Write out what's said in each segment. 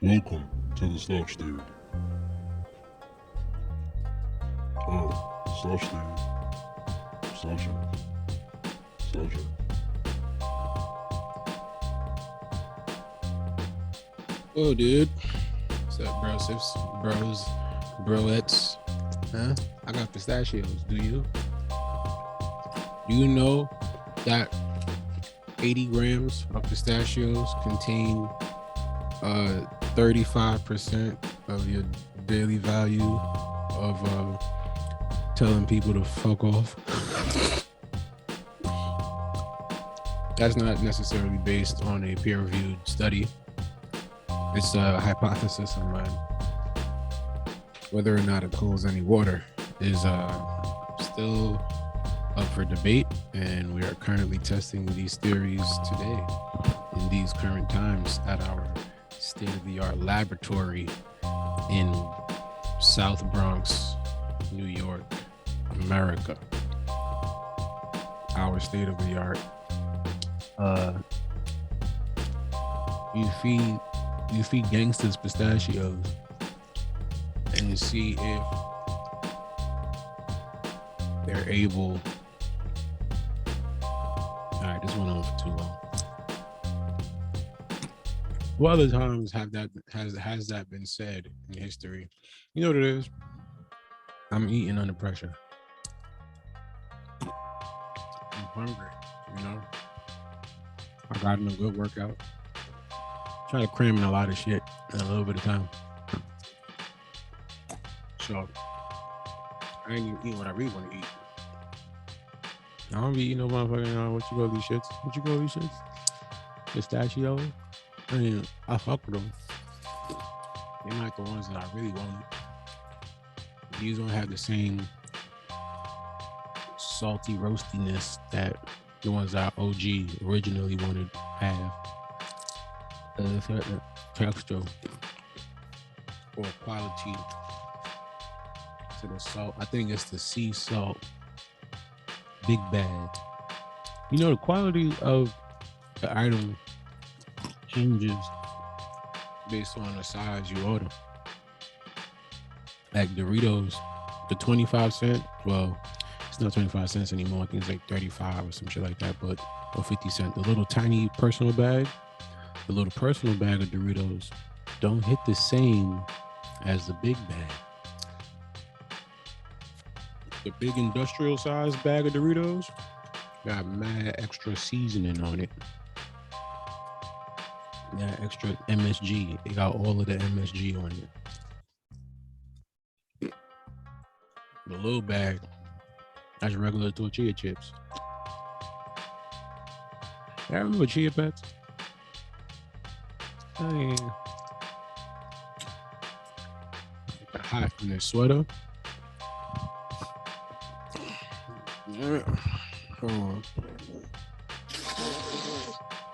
Welcome to the Slouch Theory. Slouch Theory. Slouching. Slouching. Oh, dude. What's up, bros, broettes? Huh? I got pistachios. Do you? Do you know that 80 grams of pistachios contain 35% of your daily value of telling people to fuck off? That's not necessarily based on a peer-reviewed study. It's a hypothesis of mine. Whether or not it holds any water is still up for debate, and we are currently testing these theories today in these current times at our state-of-the-art laboratory in South Bronx, New York, America. Our state-of-the-art. You feed gangsters pistachios and see if they're able. All right, this went on for too long. What other times has that been said in history? You know what it is? I'm eating under pressure. I'm hungry, you know? I got in a good workout. Try to cram in a lot of shit in a little bit of time. So I ain't even eating what I really want to eat. I don't be eating no motherfucking what you call these shits? What you call these shits? Pistachios? I mean, I fuck with them. They're not the ones that I really want. These don't have the same salty roastiness that the ones that I OG originally wanted to have. A certain texture or quality to the salt. I think it's the sea salt. Big bag. You know, the quality of the item changes based on the size you order. Like Doritos, the 25 cent, well, it's not 25 cents anymore. I think it's like 35 or some shit like that, but or 50 cent. The little tiny personal bag, the little personal bag of Doritos don't hit the same as the big bag. The big industrial size bag of Doritos got mad extra seasoning on it. Yeah, extra MSG. They got all of the MSG on it. The little bag, that's regular tortilla chips. I remember Chia Pets. Oh yeah. Hot in their sweater. Yeah. Hold on.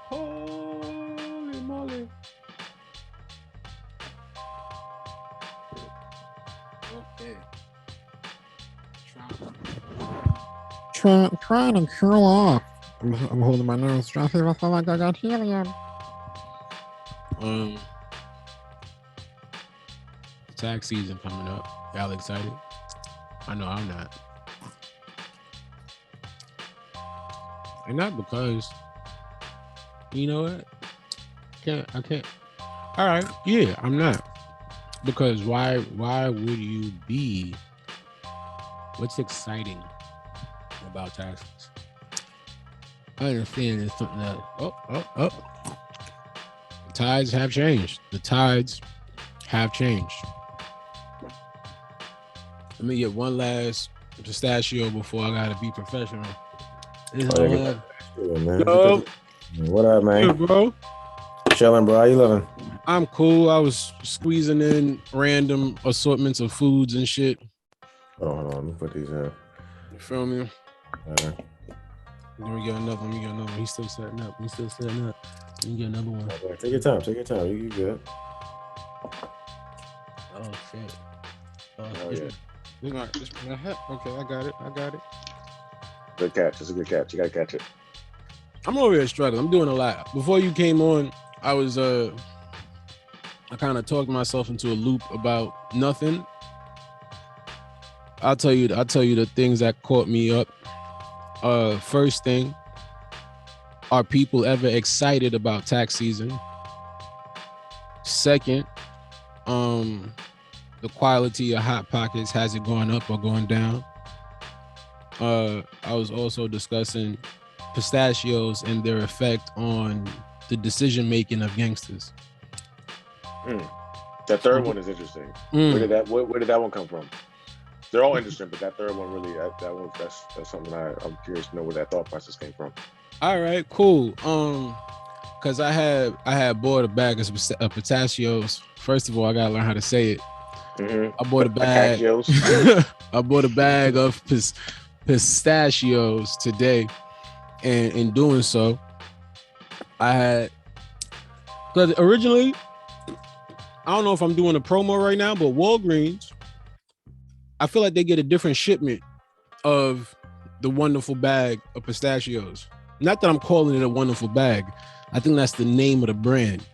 Holy moly. Okay. Trying to cool off. I'm holding my nose. Trying to see if I feel like I got helium. Tax season coming up. Y'all excited? I know I'm not. And not because, you know what? I can't. All right, yeah, I'm not. Because why would you be? What's exciting about taxes? I understand it's something that, the tides have changed. The tides have changed. Let me get one last pistachio before I gotta be professional. Yo. What up, man? Hey, bro. Chilling, bro. How you living? I'm cool. I was squeezing in random assortments of foods and shit. Hold on. Let me put these in. You feel me? Let me get another one. He's still setting up. Let me get another one. Okay, take your time. You good. Oh, shit. Yeah. This one I have. Okay, I got it. Good catch. It's a good catch. You got to catch it. I'm over here struggling. I'm doing a lot. Before you came on, I was I kind of talked myself into a loop about nothing. I'll tell you the things that caught me up. First thing, are people ever excited about tax season? Second, the quality of Hot Pockets, has it gone up or gone down? I was also discussing pistachios and their effect on the decision making of gangsters. That third one is interesting. Where did that one come from? They're all interesting, but that third one really, that's something I'm curious to know where that thought process came from. All right, cool. Because I had bought a bag of pistachios. First of all, I gotta learn how to say it. I bought a bag. I bought a bag of pistachios today, and in doing so, because originally, I don't know if I'm doing a promo right now, but Walgreens, I feel like they get a different shipment of the wonderful bag of pistachios. Not that I'm calling it a wonderful bag. I think that's the name of the brand.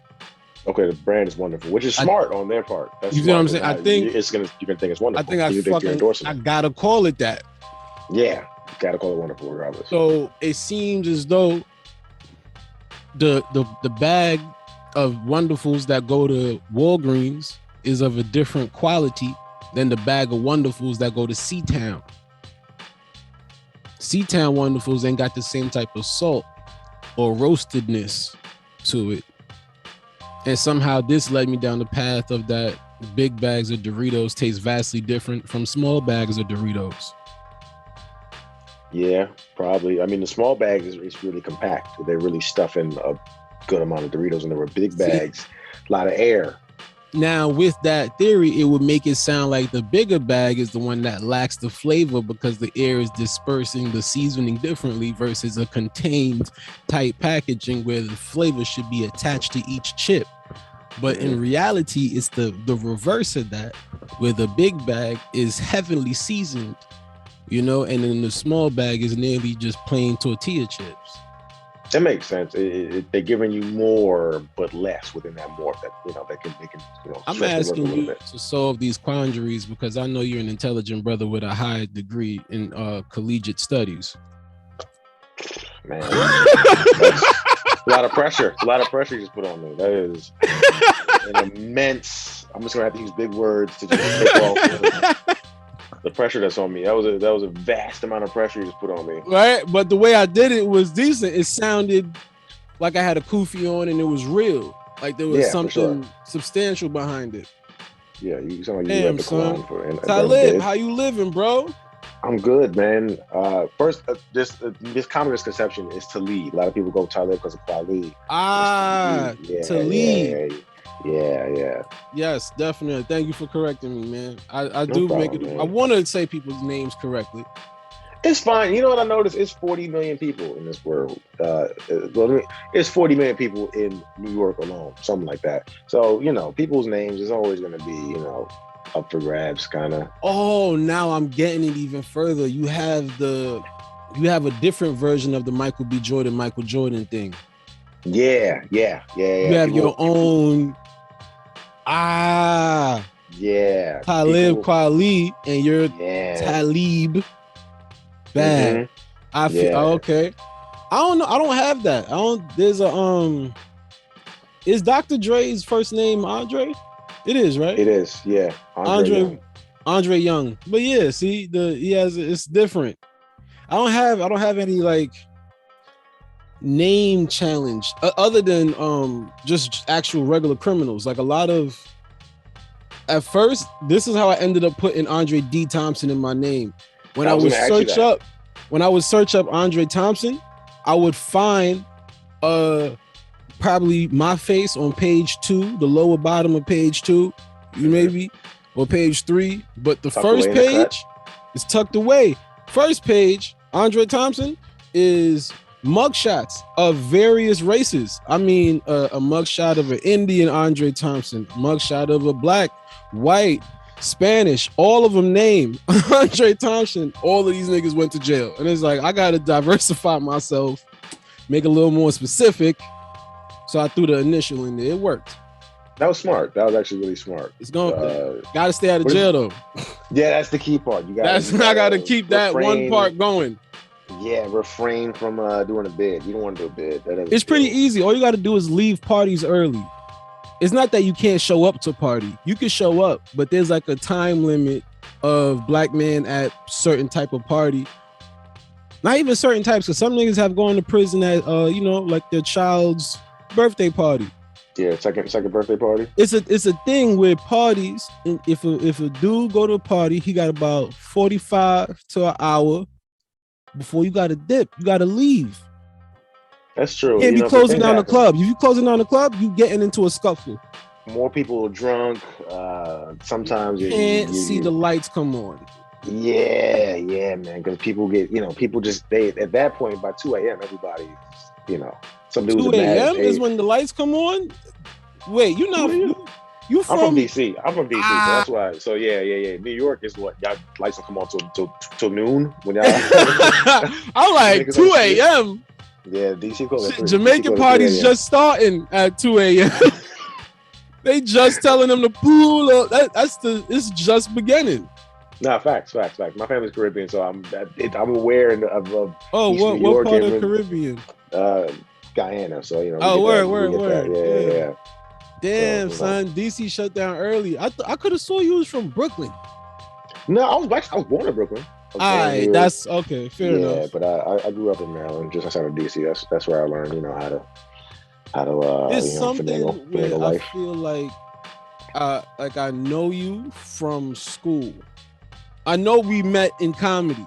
Okay, the brand is wonderful, which is smart on their part. That's you know what I'm saying? I think you're gonna think it's wonderful. I think I gotta call it that. Yeah, you gotta call it wonderful regardless. So it seems as though the bag of Wonderfuls that go to Walgreens is of a different quality than the bag of Wonderfuls that go to C-Town. C-Town Wonderfuls ain't got the same type of salt or roastedness to it. And somehow this led me down the path of that big bags of Doritos taste vastly different from small bags of Doritos. Yeah, probably. I mean, the small bag is really compact. They really stuff in a good amount of Doritos, and there were big bags, a lot of air. Now, with that theory, it would make it sound like the bigger bag is the one that lacks the flavor because the air is dispersing the seasoning differently versus a contained type packaging where the flavor should be attached to each chip. But in reality, it's the reverse of that, where the big bag is heavily seasoned, and then the small bag is nearly just plain tortilla chips. That makes sense. They're giving you more, but less within that more. That they can. I'm asking you to solve these quandaries because I know you're an intelligent brother with a high degree in collegiate studies. Man, that's a lot of pressure. A lot of pressure you just put on me. That is an immense. I'm just gonna have to use big words to just take off the pressure that's on me. That was a vast amount of pressure you just put on me. Right, but the way I did it was decent. It sounded like I had a kufi on and it was real. Like there was something substantial behind it. Yeah, you sound like you read the Quran for Talib, how you living, bro? I'm good, man. First, this common misconception is Talib. A lot of people go Talib because of Talib. Talib. Yeah. Yes, definitely. Thank you for correcting me, man. I No do problem, make it. man. I want to say people's names correctly. It's fine. You know what I noticed? It's 40 million people in this world. It's 40 million people in New York alone, something like that. So, people's names is always going to be, up for grabs, kind of. Oh, now I'm getting it even further. You have a different version of the Michael Jordan thing. Yeah. You have your own. Yeah. Talib Kweli, and you're Talib Babb. I feel okay. I don't know. I don't have that. There's a is Dr. Dre's first name Andre? It is, right? It is, yeah. Andre Young. But yeah, see, it's different. I don't have any like name challenge other than just actual regular criminals. Like a lot of at first, this is how I ended up putting Andre D. Thompson in my name. When I would search up Andre Thompson, I would find probably my face on page 2, the lower bottom of page 2, maybe, or page 3. But the first page is tucked away. First page, Andre Thompson, is mugshots of various races. I mean, a mugshot of an Indian Andre Thompson, mugshot of a black, white, Spanish, all of them named Andre Thompson. All of these niggas went to jail. And it's like, I got to diversify myself, make it a little more specific. So I threw the initial in there. It worked. That was smart. That was actually really smart. It's going. Gotta stay out of what is- jail though. Yeah, that's the key part. I gotta keep that one part going. Yeah, refrain from doing a bid. You don't want to do a bid. It's pretty easy. All you got to do is leave parties early. It's not that you can't show up to a party. You can show up, but there's like a time limit of black men at certain type of party. Not even certain types, because some niggas have gone to prison at like their child's birthday party. Yeah, second birthday party. It's a thing with parties. If a dude go to a party, he got about 45 to an hour before you gotta dip. You gotta leave. That's true. You can't be closing down the club. If you closing down the club, you getting into a scuffle. More people are drunk. Sometimes You can't see the lights come on. Yeah, man. Because people get, people just at that point by 2 a.m. everybody, some dudes 2 a.m. is when the lights come on. Wait, you from I'm from DC. So that's why. So yeah. New York is what y'all lights will come on till noon when y'all. I'm like 2 a.m. Yeah, DC. Jamaican parties just starting at 2 a.m. They just telling them to pull up. It's just beginning. Nah, facts. My family's Caribbean, so I'm aware of. What part of Caribbean? Guyana. So word. Yeah. Damn, son, DC shut down early. I could have swore you was from Brooklyn. No, I was born in Brooklyn. Alright, that's okay. Fair enough. Yeah, but I grew up in Maryland, just outside of DC. That's where I learned, how to. It's something where life. I feel like I know you from school. I know we met in comedy.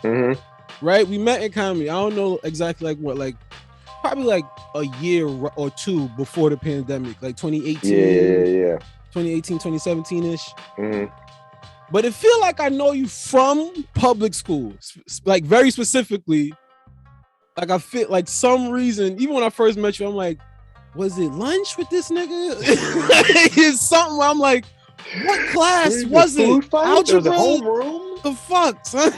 Mm-hmm. Right? We met in comedy. I don't know exactly probably like a year or two before the pandemic, like 2018. Yeah. 2018, 2017-ish. Mm-hmm. But it feel like I know you from public school, like very specifically. Like I feel like some reason, even when I first met you, I'm like, was it lunch with this nigga? It's something where I'm like, what class was it? Algebra? Homeroom? The fuck, son?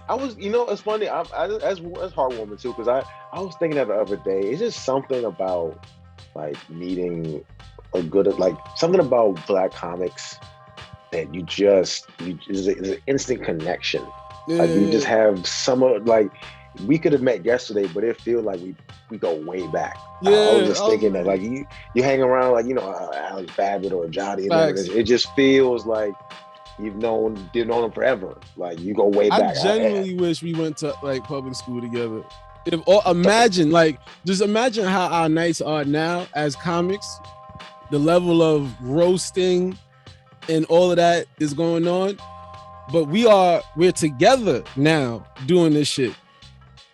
I was, it's funny. I as heartwarming too, because I was thinking that the other day. It's just something about like meeting something about black comics that there's an instant connection. Yeah. Like you just have we could have met yesterday, but it feels like we go way back. Yeah, I was just thinking that you hang around Alex Babbitt or Johnny, and it just feels like you've known them forever. Like you go way back. I genuinely wish we went to like public school together. Just imagine how our nights are now as comics. The level of roasting and all of that is going on, but we're together now doing this shit.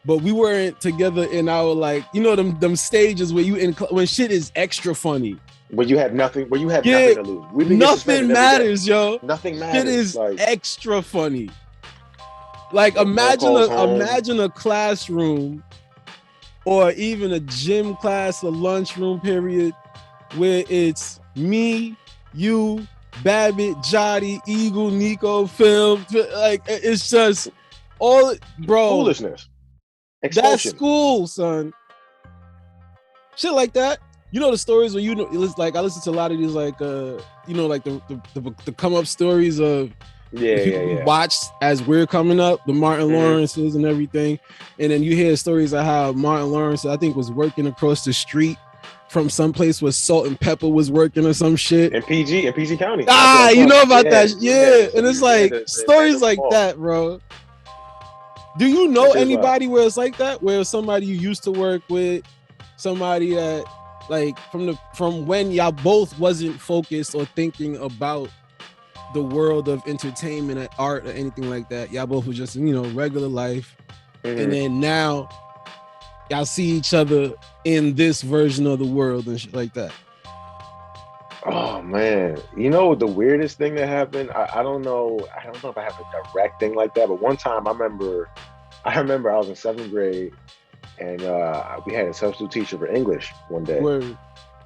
But we weren't together in our them stages where when shit is extra funny. When you have nothing to lose. Nothing matters, yo. Nothing matters. Shit is extra funny. Like imagine a classroom or even a gym class, a lunchroom period where it's me, you, Babbitt, Jotty, Eagle, Nico, Film. Like it's just all, bro. Foolishness. Expulsion. That's school, son. Shit like that. The stories where it's like I listen to a lot of these the come up stories of people watched as we're coming up, the Martin Lawrences and everything, and then you hear stories of how Martin Lawrence I think was working across the street from some place where Salt and Pepper was working or some shit. In PG County. You know about that? Yeah. And it's like stories like that, bro. Do you know anybody where it's like that? Where somebody you used to work with, somebody that from when y'all both wasn't focused or thinking about the world of entertainment and art or anything like that. Y'all both was just regular life, and then now y'all see each other in this version of the world and shit like that. Oh man, the weirdest thing that happened. I don't know if I have a direct thing like that, but one time I remember I was in 7th grade, and we had a substitute teacher for English one day. Word.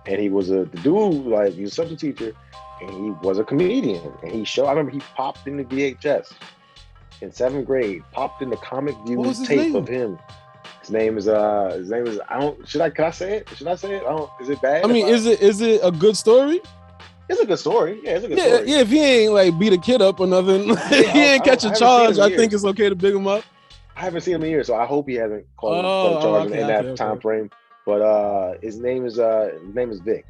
And he was he was a substitute teacher, and he was a comedian. And I remember he popped in the VHS in 7th grade, popped in the Comic View tape of him. His name is I don't can I say it? Should I say it? I don't is it bad? I mean, is it a good story? It's a good story. Yeah, it's a good Yeah, story. yeah. If he ain't like beat a kid up or nothing, he ain't catch a charge. I think it's okay to big him up. I haven't seen him in years, so I hope he hasn't called a charge in that time frame. But his name is Vic,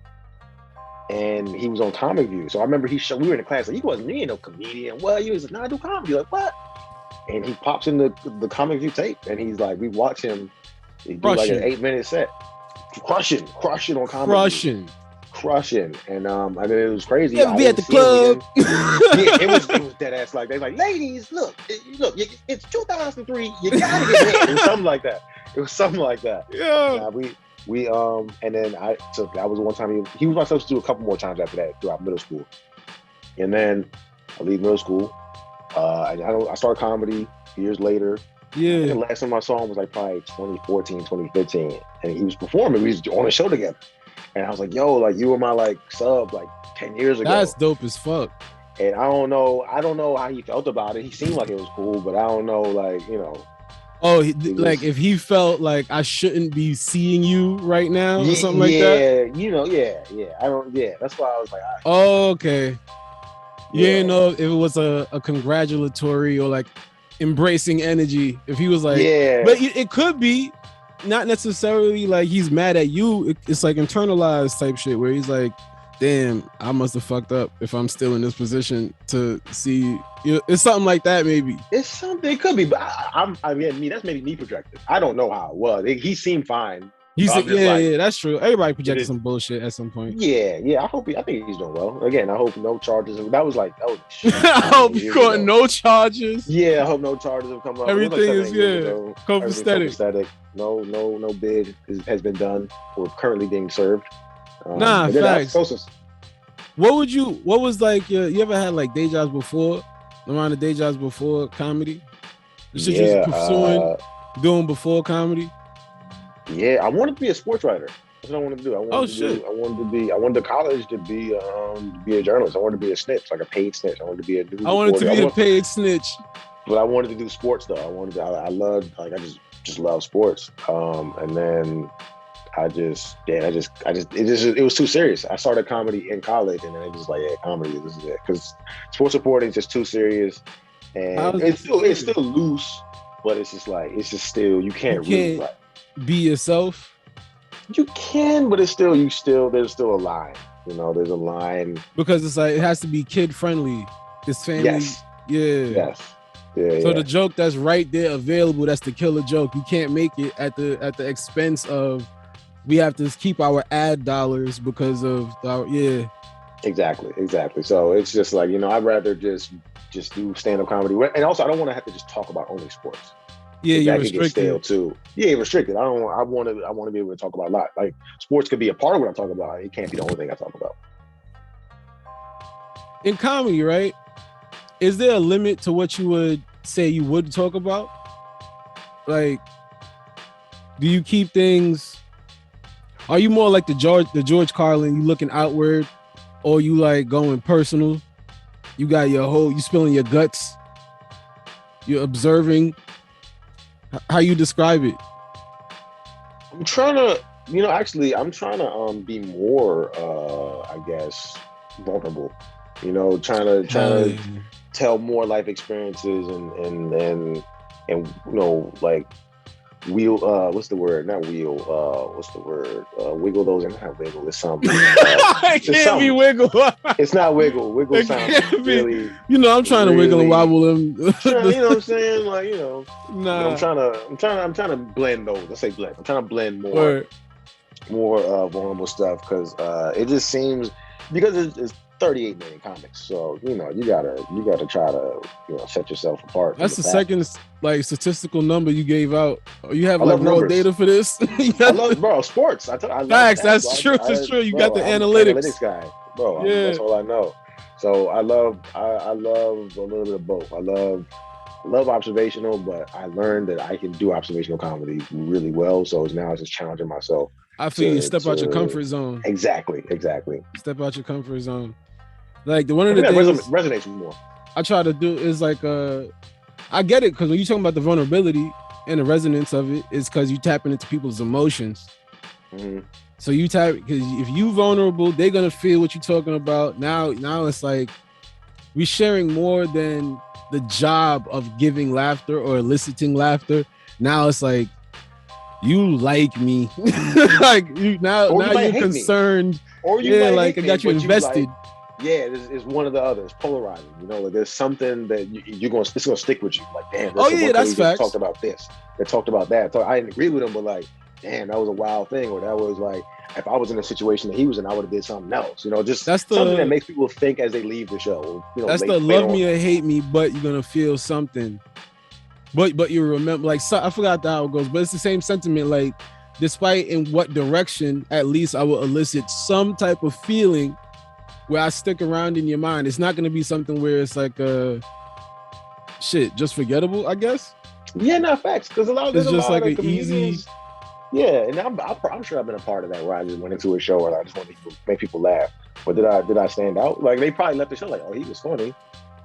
and he was on Comic View. So I remember we were in the class, like, he wasn't me, no comedian. Well, he was like, nah, I do comedy. Like, what? And he pops in the Comic View tape, and he's like, we watch him. He do like an 8-minute set, crushing on Comic View. Crushing, and I mean, it was crazy. Yeah, be at the club. Yeah, it was dead ass like they like, ladies, look, it's 2003. You gotta get in. It was something like that. Yeah. We and then that was one time he was my substitute a couple more times after that throughout middle school, and then I leave middle school. I started comedy years later. Yeah. And the last time I saw him was like probably 2014, 2015, and he was performing. We was on a show together. And I was like, yo, like you were my like sub like 10 years ago. That's dope as fuck. And I don't know how he felt about it. He seemed like it was cool, but I don't know, like, you know. Oh, like if he felt like I shouldn't be seeing you right now or something like that. Yeah, you know, yeah. That's why I was like, all right. Oh, okay. You didn't know if it was a congratulatory or like embracing energy. If he was like, yeah, but it could be. Not necessarily like he's mad at you. It's like internalized type shit where he's like, damn, I must have fucked up if I'm still in this position to see. It's something like that, maybe. It's something. It could be, but I mean, that's maybe me projected. I don't know how it was. He seemed fine. Yeah, that's true. Everybody projected some bullshit at some point. Yeah. I think he's doing well. Again, I hope no charges. That was I hope you caught no charges. Yeah, I hope no charges have come up. Everything is copacetic. No bid has been done or currently being served. Facts. What was like you ever had like day jobs before? Around the day jobs before comedy? The shit you was pursuing, doing before comedy? Yeah, I wanted to be a sports writer. That's what I wanted to do. I wanted to college to be a journalist. I wanted to be a snitch, like a paid snitch. I wanted to be a news reporter. A paid snitch. But I wanted to do sports though. I just love sports. And then it was too serious. I started comedy in college, and then it was like, yeah, comedy, this is it. Because sports reporting is just too serious, and it's still loose, but it's just still you can't really like be yourself. You can, but there's still a line. You know, there's a line because it's like it has to be kid friendly. It's family. Yes. Yeah. Yes. Yeah, so the joke that's right there available, that's the killer joke. You can't make it at the expense of we have to keep our ad dollars because of our Exactly. So it's just like, you know, I'd rather just do stand-up comedy. And also I don't want to have to just talk about only sports. Yeah, you're restricted. Get stale too. Yeah, restricted. I want to be able to talk about a lot. Like sports could be a part of what I talk about. It can't be the only thing I talk about. In comedy, right? Is there a limit to what you would say you would talk about? Like, do you keep things? Are you more like the George Carlin, you looking outward, or you like going personal? You got you spilling your guts. You're observing. How you describe it? I'm trying to be more, I guess, vulnerable. You know, trying to tell more life experiences and you know, like what's the word? Not wheel. What's the word? Wiggle those. Not wiggle. It's something. It can't be wiggle. It's not wiggle. Wiggle sounds really. You know, I'm trying to wiggle and wobble them. You know what I'm saying? Like, you know. Nah. I'm trying to blend those. Let's say blend. I'm trying to blend more vulnerable stuff because it just seems because it's 38 million comics, so you know you gotta try to, you know, set yourself apart. That's the second like statistical number you gave out. You have like raw data for this. I love sports. I facts. That's true. It's true. You got the analytics guy, bro. Yeah. That's all I know. So I love a little bit of both. I love observational, but I learned that I can do observational comedy really well. So now it's just challenging myself. I feel you step out your comfort zone. Exactly. Step out your comfort zone. Like one of the things resonates more. I try to do is like I get it because when you're talking about the vulnerability, and the resonance of it is because you tapping into people's emotions. Mhm. So you tap because if you vulnerable, they're gonna feel what you're talking about. Now it's like we sharing more than the job of giving laughter or eliciting laughter. Now it's like you like me, like you now Or you might you're hate me. concerned. Or you Yeah, might like hate I got me, you but invested. yeah, it's one or the other. It's polarizing. You know, like there's something that you're going. It's going to stick with you. Like, damn, Oh this yeah, one that's comedian facts. talked about this. They talked about that. So I didn't agree with him, but like, damn, that was a wild thing. Or that was like, if I was in a situation that he was in, I would have did something else. You know, just That's something that the makes people think as they leave the show. Or, you know, that's the later love me on. or hate me, but you're gonna feel something. But you remember, like, so I forgot how it goes, but it's the same sentiment. Like, despite in what direction, at least I will elicit some type of feeling where I stick around in your mind. It's not gonna be something where it's like shit, just forgettable, I guess. Yeah, not facts. Because there's It's a just lot like of an easy. comedians. Yeah, and I'm sure I've been a part of that where I just went into a show where I just wanted to make people laugh. But did I stand out? Like they probably left the show like, oh, he was funny,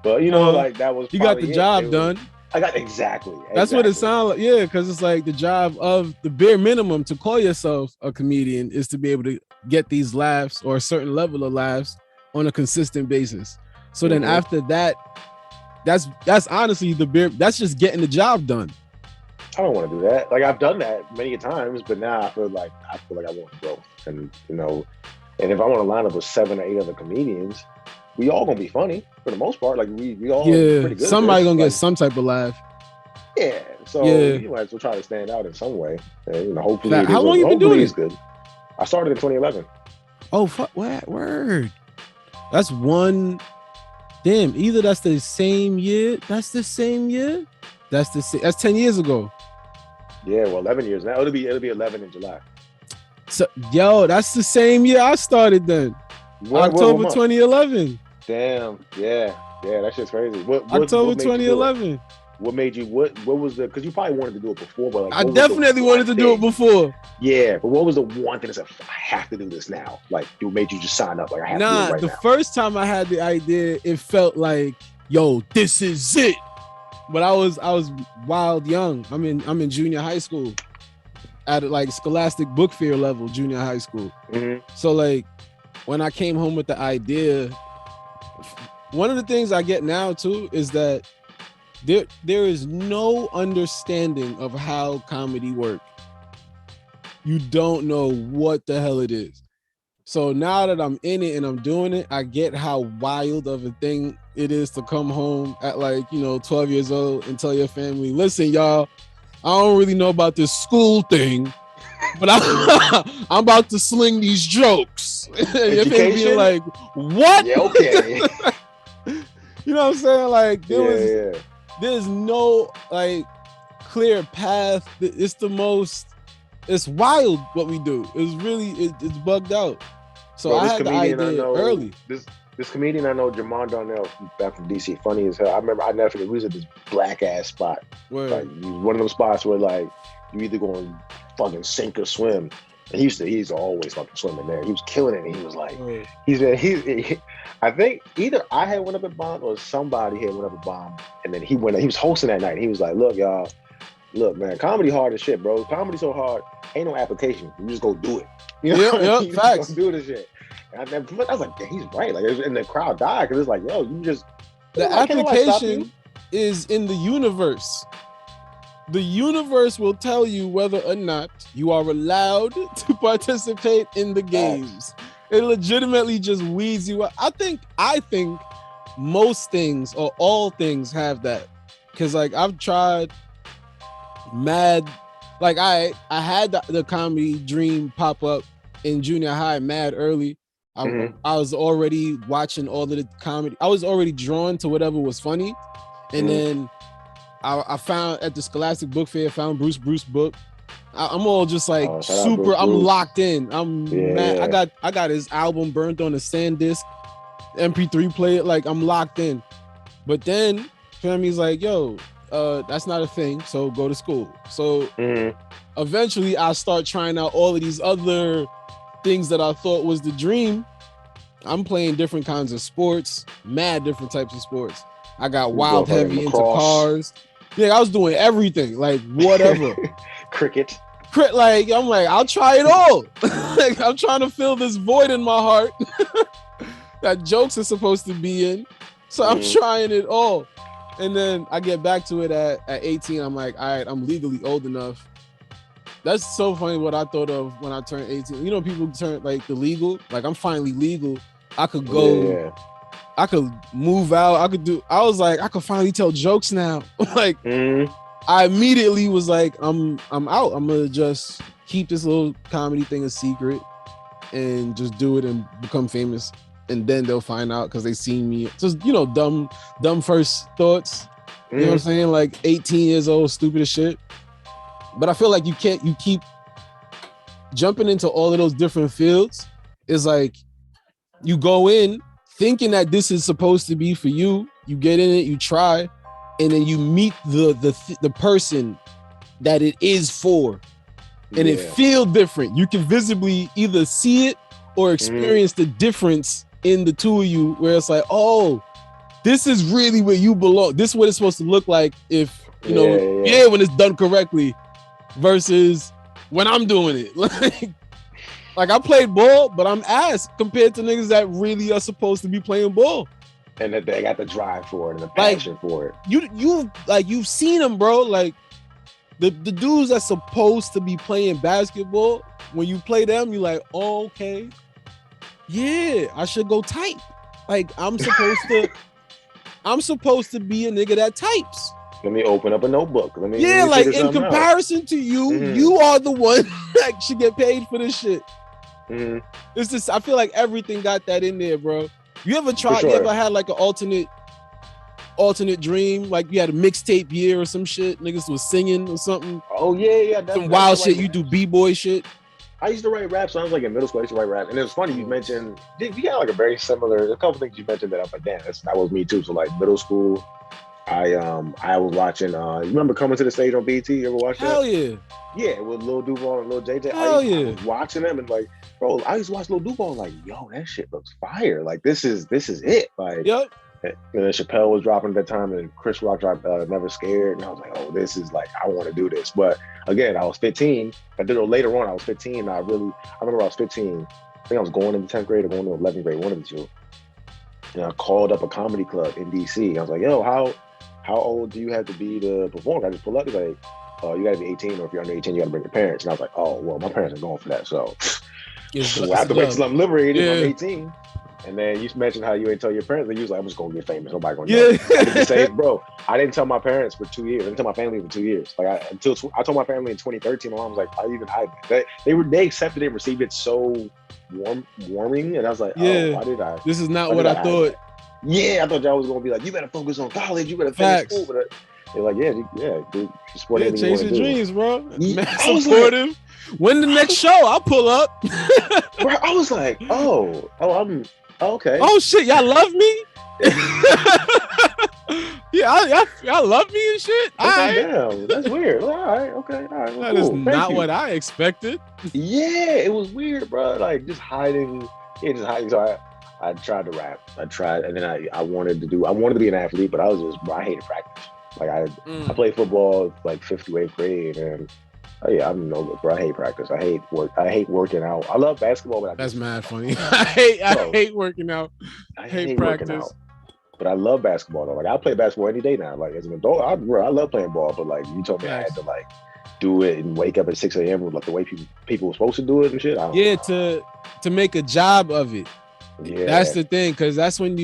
but you know, No, like that was you got probably the it. job done. I got exactly. That's what it sounds like. Yeah, because it's like the job of the bare minimum to call yourself a comedian is to be able to get these laughs or a certain level of laughs on a consistent basis. So then after that, that's honestly the bare. That's just getting the job done. I don't want to do that. Like I've done that many times, but now I feel like I want growth, and you know, and if I want to line up with 7 or 8 other comedians, we all gonna be funny for the most part. Like we all pretty good. Somebody gonna like, get some type of laugh. Yeah, so you might as well try to stand out in some way. And, you know, hopefully, how long you been doing it? Good. I started in 2011. Oh fuck! What word? That's one. Damn, either that's the same year. That's the same year. That's 10 years ago. Yeah, well, 11 years now. It'll be 11 in July. So, yo, that's the same year I started then. October 2011. Damn. Yeah, that shit's crazy. October 2011. What made you? What was the? Because you probably wanted to do it before, but like, I definitely wanted to do it before. Yeah, but what was the one thing that said I have to do this now? Like, it made you just sign up. Like, I have to do it right now. The first time I had the idea, it felt like, yo, this is it. But I was wild young. I'm in junior high school at like Scholastic Book Fair level, junior high school. Mm-hmm. So like when I came home with the idea, one of the things I get now too is that there is no understanding of how comedy works. You don't know what the hell it is. So now that I'm in it and I'm doing it, I get how wild of a thing it is to come home at 12 years old and tell your family, listen, y'all, I don't really know about this school thing, but I'm about to sling these jokes. And your family be like, what? Yeah, okay. You know what I'm saying? Like there's no like clear path. It's wild what we do. It's bugged out. So I had the idea early. This comedian I know, Jamon Darnell, back from DC, funny as hell. I never forget, we was at this black ass spot. Like one of those spots where like you either going fucking sink or swim. And he's always fucking swimming there. He was killing it. And he was like, I think either I had went up at Bomb or somebody had went up at Bomb. And then he was hosting that night. And he was like, look, y'all, man, comedy hard as shit, bro. Comedy so hard, ain't no application. You just go do it. You know? Yep, facts. Do this shit. And I was like, he's right. Like, and the crowd died because it's like, yo, you just the application is in the universe. The universe will tell you whether or not you are allowed to participate in the games. It legitimately just weeds you out. I think most things or all things have that. Cause like I've tried mad, like I had the comedy dream pop up in junior high mad early. I was already watching all of the comedy. I was already drawn to whatever was funny. And then I found at the Scholastic Book Fair, found Bruce book. I'm all just like super. I'm locked in. I'm mad. I got his album burnt on a SanDisk, MP3 player. Like I'm locked in. But then family's like, yo, that's not a thing. So go to school. So eventually I start trying out all of these other things that I thought was the dream. I'm playing different kinds of sports, mad different types of sports. I got wild heavy into cars. Yeah, I was doing everything, like whatever. Cricket. Like I'm like, I'll try it all. Like I'm trying to fill this void in my heart that jokes are supposed to be in. So I'm trying it all. And then I get back to it at 18. I'm like, all right, I'm legally old enough. That's so funny what I thought of when I turned 18. You know, people turn like the legal, like I'm finally legal. I could go, I could move out. I was like, I could finally tell jokes now. Like, I immediately was like, I'm out. I'm gonna just keep this little comedy thing a secret and just do it and become famous. And then they'll find out because they see me. Just, you know, dumb first thoughts. You know what I'm saying? Like 18 years old, stupid as shit. But I feel like you keep jumping into all of those different fields. It's like you go in thinking that this is supposed to be for you. You get in it, you try, and then you meet the person that it is for. And it feels different. You can visibly either see it or experience the difference in the two of you, where it's like, oh, this is really where you belong. This is what it's supposed to look like if, you know, when it's done correctly versus when I'm doing it. Like I played ball, but I'm ass compared to niggas that really are supposed to be playing ball. And that they got the drive for it and the passion for it. You've seen them, bro. Like the dudes that's supposed to be playing basketball, when you play them, you're like, oh, okay, yeah, I should go type. Like I'm supposed to be a nigga that types. Let me open up a notebook. Let me like in comparison to you, you are the one that should get paid for this shit. It's just, I feel like everything got that in there, bro. You ever tried? You ever had like an alternate dream? Like you had a mixtape year or some shit. Niggas was singing or something. Oh yeah. Some wild shit. You do b-boy shit. I used to write rap songs like in middle school. I used to write rap, and it was funny. You mentioned you got like a very similar. A couple things you mentioned that I'm like, damn, that was me too. So like middle school, I was watching. You remember Coming to the Stage on BT? You ever watch that? Hell yeah. Yeah, with Lil Duval and Lil JJ. Hell I was watching them and like, bro, I used to watch Lil Duval and like, yo, that shit looks fire. Like this is it. Like, yep. And then Chappelle was dropping at that time, and Chris Rock dropped Never Scared, and I was like, oh, this is like, I want to do this. But again, I was 15. I did it later on. I was 15. I remember I was 15. I think I was going into 10th grade or going to 11th grade, one of the two. And I called up a comedy club in DC. I was like, yo, how old do you have to be to perform? I just pull up. He's like, you got to be 18, or if you're under 18, you got to bring your parents. And I was like, oh, well, my parents are going for that. So I have to wait till I'm liberated. I'm 18. And then you mentioned how you ain't tell your parents, and you was like, I'm just going to get famous. Nobody going to know. I did the same, bro. I didn't tell my parents for 2 years. I didn't tell my family for 2 years. Like I told my family in 2013, my mom was like, why even hide it? They accepted it and received it so warming. And I was like, oh, why did I? This is not what I thought. Yeah, I thought y'all was going to be like, you better focus on college. You better finish school. But they're like, dude, support anything chase you your dreams, bro. Yeah, supportive. Like, when the next show, I'll pull up. Bro, I was like, I'm okay. Oh shit, y'all love me? Yeah, y'all love me and shit. Damn, that's weird. All right, okay, all right. Well, that is not what I expected. Yeah, it was weird, bro. Like just hiding. So I tried to rap. And then I wanted to be an athlete, but I hated practice. Like I played football like 5th to 8th grade, and I'm no good, bro. I hate practice. I hate work. I hate working out. I love basketball, but that's mad funny. I hate working out. I hate practice. But I love basketball though. Like I play basketball any day now. Like as an adult, I love playing ball. But like you told me I had to like do it and wake up at 6 a.m. with like the way people were supposed to do it and shit. To make a job of it. Yeah, that's the thing, because that's when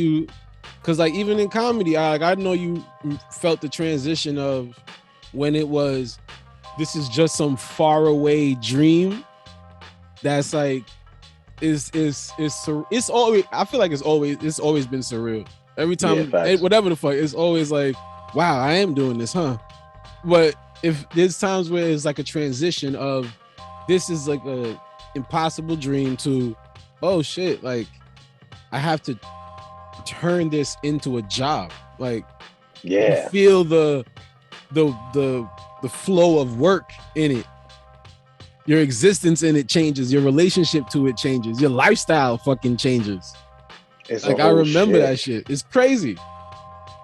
because like even in comedy, I know you felt the transition of when it was, this is just some far away dream that's like it's always, I feel like it's always been surreal. Every time, whatever the fuck, it's always like, wow, I am doing this, huh? But if there's times where it's like a transition of this is like a impossible dream to, oh shit, like I have to turn this into a job. Like, you feel the flow of work in it. Your existence in it changes. Your relationship to it changes. Your lifestyle fucking changes. It's like I remember that shit. It's crazy.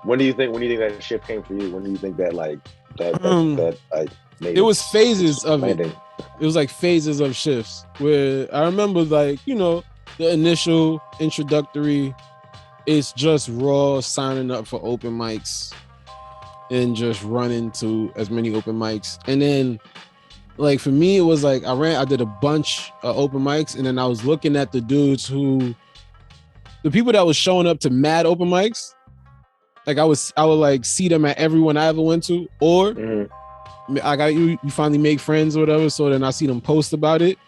When do you think that shift came for you? When do you think that like that made it was phases of it. landing? It was like phases of shifts where I remember like, the initial introductory, it's just raw signing up for open mics and just running to as many open mics. And then like for me, it was like I did a bunch of open mics, and then I was looking at the dudes the people that was showing up to mad open mics. Like I would like see them at every one I ever went to, or I got you finally make friends or whatever. So then I see them post about it.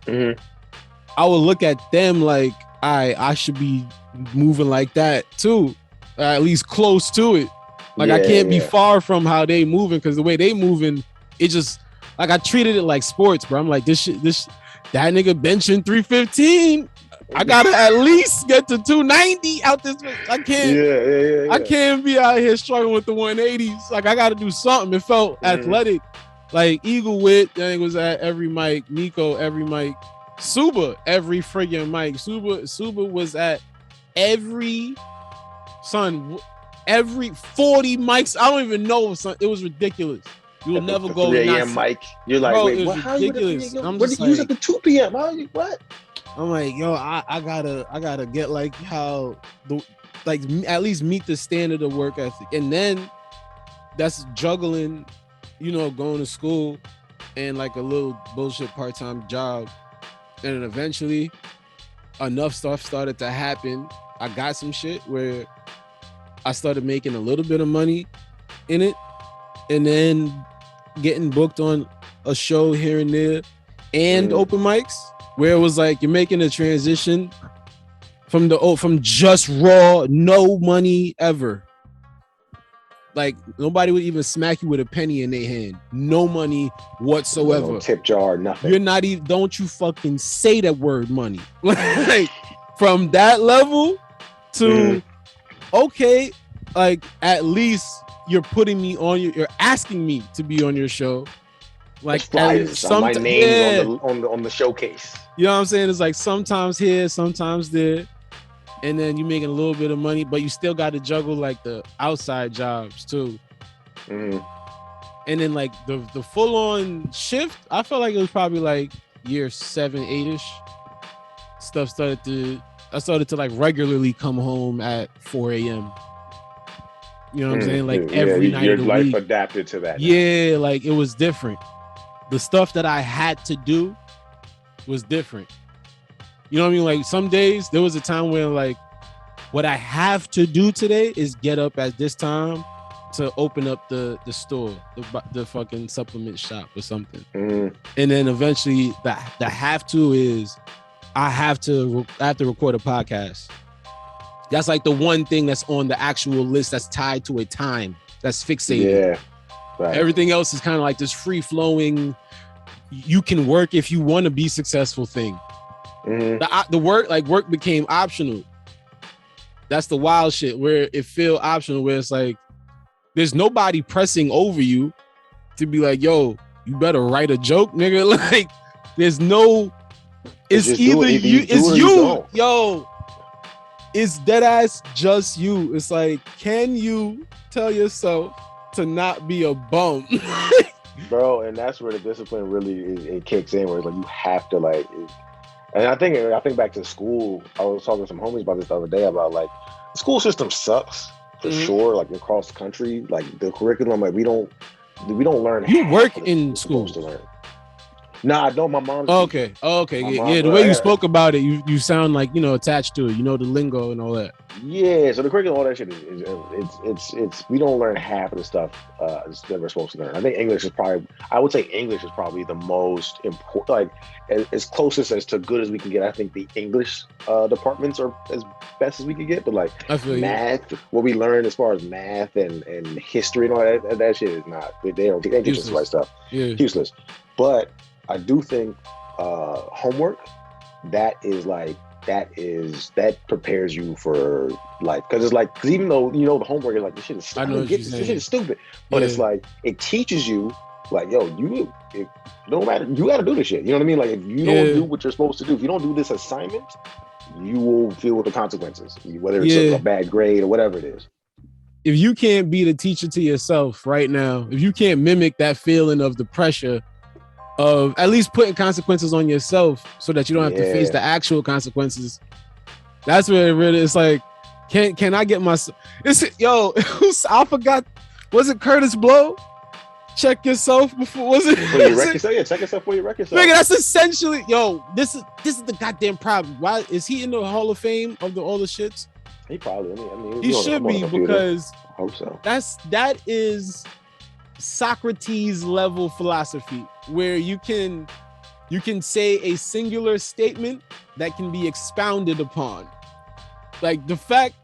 I would look at them like I should be moving like that too, at least close to it. Like I can't be far from how they moving, because the way they moving, it just like I treated it like sports, bro. I'm like that nigga benching 315. I gotta at least get to 290 out this. I can't. I can't be out here struggling with the 180s. Like I gotta do something. It felt athletic. Like Eagle Wit, that was at every mic. Nico every mic. Suba every friggin' mic. Suba was at every 40 mics. I don't even know. It was ridiculous. You'll never go 3 a.m. mic. You're like, bro, wait, what? How ridiculous. I'm just like, use at the 2 p.m. What? I'm like, yo, I gotta get like how at least meet the standard of work ethic, and then that's juggling, going to school and like a little bullshit part-time job, and then eventually enough stuff started to happen. I got some shit where I started making a little bit of money in it, and then getting booked on a show here and there, and open mics. Where it was like you're making a transition from just raw, no money ever. Like nobody would even smack you with a penny in their hand. No money whatsoever. No tip jar, nothing. You're not even. Don't you fucking say that word, money. Like from that level to okay, like at least you're putting me on you're asking me to be on your show. Like flyers, my name's on the showcase. You know what I'm saying? It's like sometimes here, sometimes there, and then you're making a little bit of money, but you still got to juggle like the outside jobs too. And then like the full on shift, I felt like it was probably like year 7, 8-ish. I started to like regularly come home at 4 a.m. You know what I'm saying? Like every night of the life week. adapted to that. Yeah, like it was different. The stuff that I had to do was different. You know what I mean? Like some days there was a time where like what I have to do today is get up at this time to open up the store, the fucking supplement shop or something. And then eventually the have to is I have to record a podcast. That's like the one thing that's on the actual list that's tied to a time that's fixated. Yeah. Right. Everything else is kind of like this free flowing, you can work if you want to be successful thing. The work became optional. That's the wild shit where it feel optional, where it's like there's nobody pressing over you to be like, yo, you better write a joke, nigga. Like there's no, it's either you, it's you, yo. It's dead ass just you. It's like, can you tell yourself to not be a bum? Bro, and that's where the discipline really it kicks in, where it's like you have to like and I think back to school. I was talking to some homies about this the other day about like the school system sucks for sure, like across the country. Like the curriculum, like we don't learn. You work in school to learn. Nah, I don't. My mom. Okay. Yeah. The way you spoke about it, you sound like attached to it. You know the lingo and all that. Yeah. So the curriculum, all that shit it's we don't learn half of the stuff that we're supposed to learn. I think English is probably the most important. Like as closest as to good as we can get. I think the English departments are as best as we can get. But like math, what we learn as far as math and history and all that shit is not. They teach us the right stuff. Yeah. Useless. But I do think homework that prepares you for like, because even though the homework is like this shit is stupid, but it's like it teaches you like, yo, no matter, you got to do this shit. You know what I mean? Like if you don't do what you're supposed to do, if you don't do this assignment, you will deal with the consequences, whether it's a bad grade or whatever it is. if you can't be the teacher to yourself right now, if you can't mimic that feeling of the pressure of at least putting consequences on yourself so that you don't have to face the actual consequences, that's where it really is like, can I get my I forgot, was it Curtis Blow? Check yourself before, was it? Before you wreck yourself? Yeah, check yourself before you wreck yourself. Nigga, that's essentially, this is the goddamn problem. Why is he in the Hall of Fame of all the shits? He probably, he should be, because I hope so. That is Socrates level philosophy, where you can say a singular statement that can be expounded upon. Like the fact,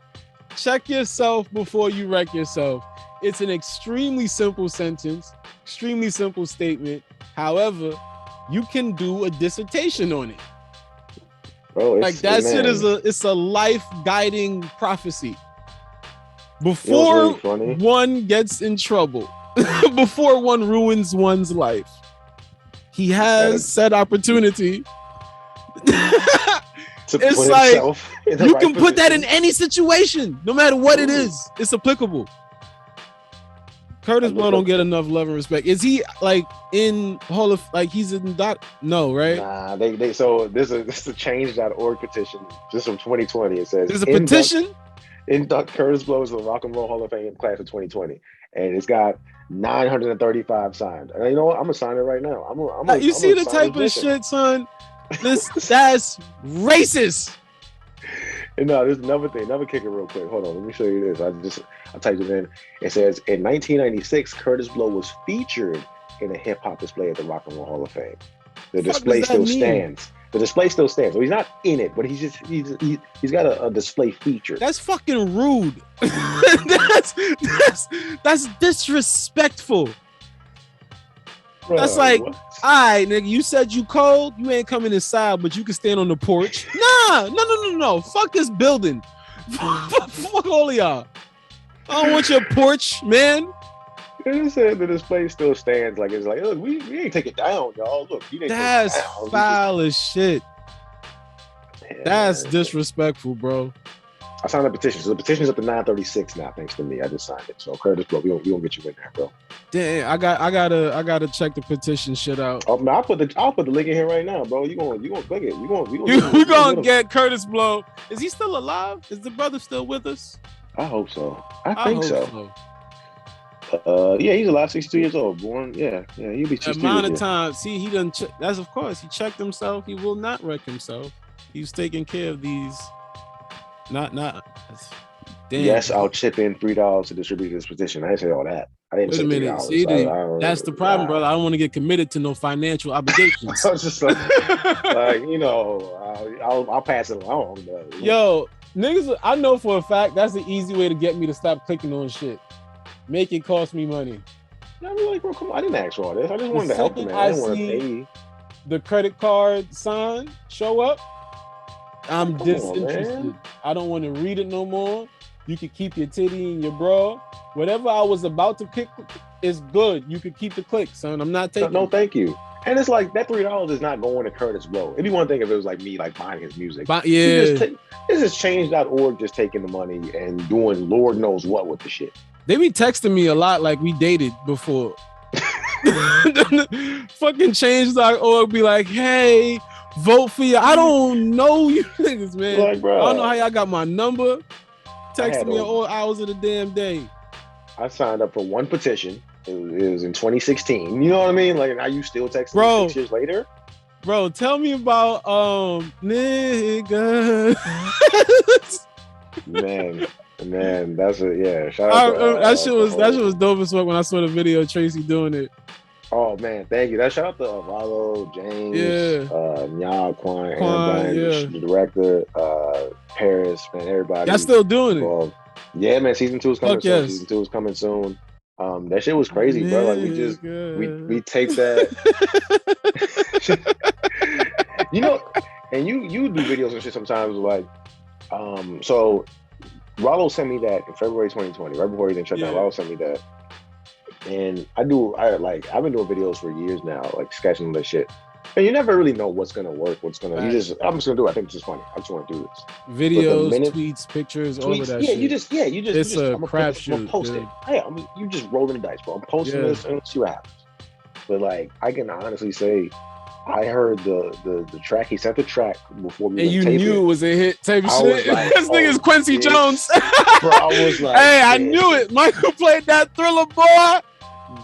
check yourself before you wreck yourself. It's an extremely simple sentence, extremely simple statement. However, you can do a dissertation on it. Bro, like that shit is a life guiding prophecy. Before really one gets in trouble, before one ruins one's life, he has said opportunity. It's like you can put that in any situation, no matter what it is. It's applicable. Curtis Blow don't get enough love and respect. Is he like in Hall of, like he's in doc? No, right? Nah, they so this is a change.org petition just from 2020. It says there's a petition. Induct Curtis Blow is the Rock and Roll Hall of Fame class of 2020, and it's got 935 signed. And you know what? I'm gonna sign it right now. You see the type of shit, son. That's racist. And no, there's another thing, another kicker real quick. Hold on, let me show you this. I typed it in. It says in 1996, Curtis Blow was featured in a hip hop display at the Rock and Roll Hall of Fame. The display still stands. The display still stands. So he's not in it, but he's got a display feature. That's fucking rude. that's disrespectful. Bruh, that's like, all right, nigga, you said you cold, you ain't coming inside, but you can stand on the porch. No. Fuck this building. Fuck all of y'all. I don't want your porch, man. It said the display still stands. Like, it's like, look, we ain't take it down, y'all. Look, you didn't that's take it down. Foul as shit. Yeah, that's disrespectful, bro. I signed a petition. So the petition's up to 936 now, thanks to me. I just signed it. So Curtis Blow, we gonna get you in there, bro. Damn, I gotta check the petition shit out. Oh, man, I'll put the link in here right now, bro. You gonna click it. We gonna get Curtis Blow. Is he still alive? Is the brother still with us? I hope so. I think so. Yeah, he's alive, 62 years old. Born, yeah, he'll be 62. Amount of time. See, he done. That's of course. He checked himself. He will not wreck himself. He's taking care of these. Not. Damn. Yes, I'll chip in $3 to distribute this petition. I didn't say all that. I didn't say $3. See, that's the problem, brother. I don't want to get committed to no financial obligations. I was just like I'll pass it along. But, Yo, niggas, I know for a fact that's the easy way to get me to stop clicking on shit. Make it cost me money. I'm like, bro, come on. I didn't ask for all this. I just wanted to help you, man. I didn't want to pay you. The credit card sign show up, I'm disinterested. I don't want to read it no more. You can keep your titty in your bra. Whatever I was about to click is good. You can keep the click, son. I'm not taking. No, thank you. And it's like that $3 is not going to Curtis Blow. It'd be one thing if it was like me, like buying his music. But yeah, this is change.org just taking the money and doing Lord knows what with the shit. They be texting me a lot like we dated before. Fucking change.org be like, hey, vote for you. I don't know you niggas, man. Like, bro, I don't know how y'all got my number. Texting me at all hours of the damn day. I signed up for one petition. It was in 2016. You know what I mean? Like, now you still texting me 6 years later? Bro, tell me about niggas. Man, that's it. Yeah, shout out to, that shit was dope as fuck when I saw the video of Tracy doing it. Oh man, thank you. That shout out to Rollo, James, Nya, Quan, the director, Paris, man, everybody. Y'all still doing it? Yeah, man. Season 2 is coming soon. Season 2 is coming soon. That shit was crazy, bro. Like we taped that. You know, and you do videos and shit sometimes. Like, so Rollo sent me that in February 2020, right before he didn't shut down. Rollo sent me that. And I've been doing videos for years now, like sketching this shit. And you never really know what's gonna work, what's gonna. Right. I'm just gonna do it. I think this is funny. I just want to do this. Videos, minute- tweets, pictures, all of Tweets, that yeah, shit. you just, It's a I'm gonna crapshoot, post it. dude. Yeah, you just rolling the dice, bro. I'm posting Yeah. this and see what happens. But like, I can honestly say, I heard the track. He sent the track before we And you taped knew it it. was a hit type of I was shit. like, This nigga's oh, Quincy bitch. Jones. Bro, I was like, Hey, I man. knew it. Michael played that Thriller, boy.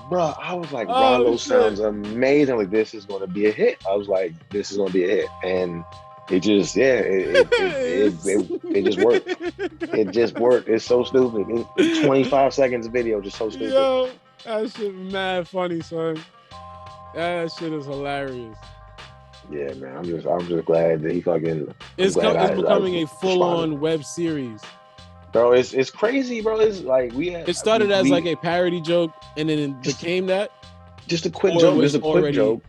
Bro, I was like, Oh, Rondo shit. sounds amazing. Like, this is going to be a hit. I was like, this is going to be a hit. And it just, it just worked. It just worked. It's so stupid. It's 25 seconds of video, just so stupid. Yo, that shit mad funny, son. That shit is hilarious. Yeah, man. I'm just glad that he fucking. It's glad becoming I a full-on web series. Bro, it's crazy, bro. It's like It started as like a parody joke, and then it became that. just a quick or joke. was Just a quick already- joke.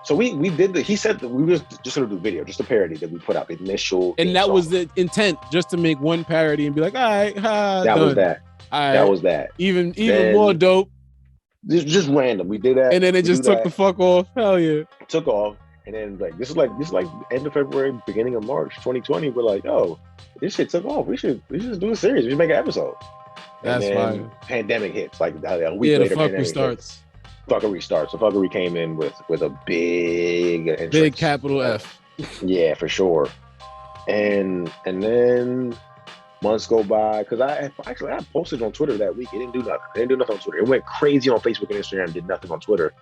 So we did he said that we were just gonna do video, just a parody that we put out, the initial. And theme that song. was the intent, just to make one parody and be like, all right, that was that. All right. That was that. even Then- more dope. Just random. We did that, And then it we just do took that, the fuck off. Hell yeah. took off, and then like this is like end of February, beginning of March, 2020. We're like, yo, this shit took off. We should do a series. We should make an episode. That's and then fire. pandemic hits like a week Yeah, the later. fuckery pandemic starts. hits. Fuckery starts. So fuckery came in with a big Big entrance. capital F. Yeah, for sure. And then months go by because I posted on Twitter that week. It didn't do nothing. It didn't do nothing on Twitter. It went crazy on Facebook and Instagram. Did nothing on Twitter.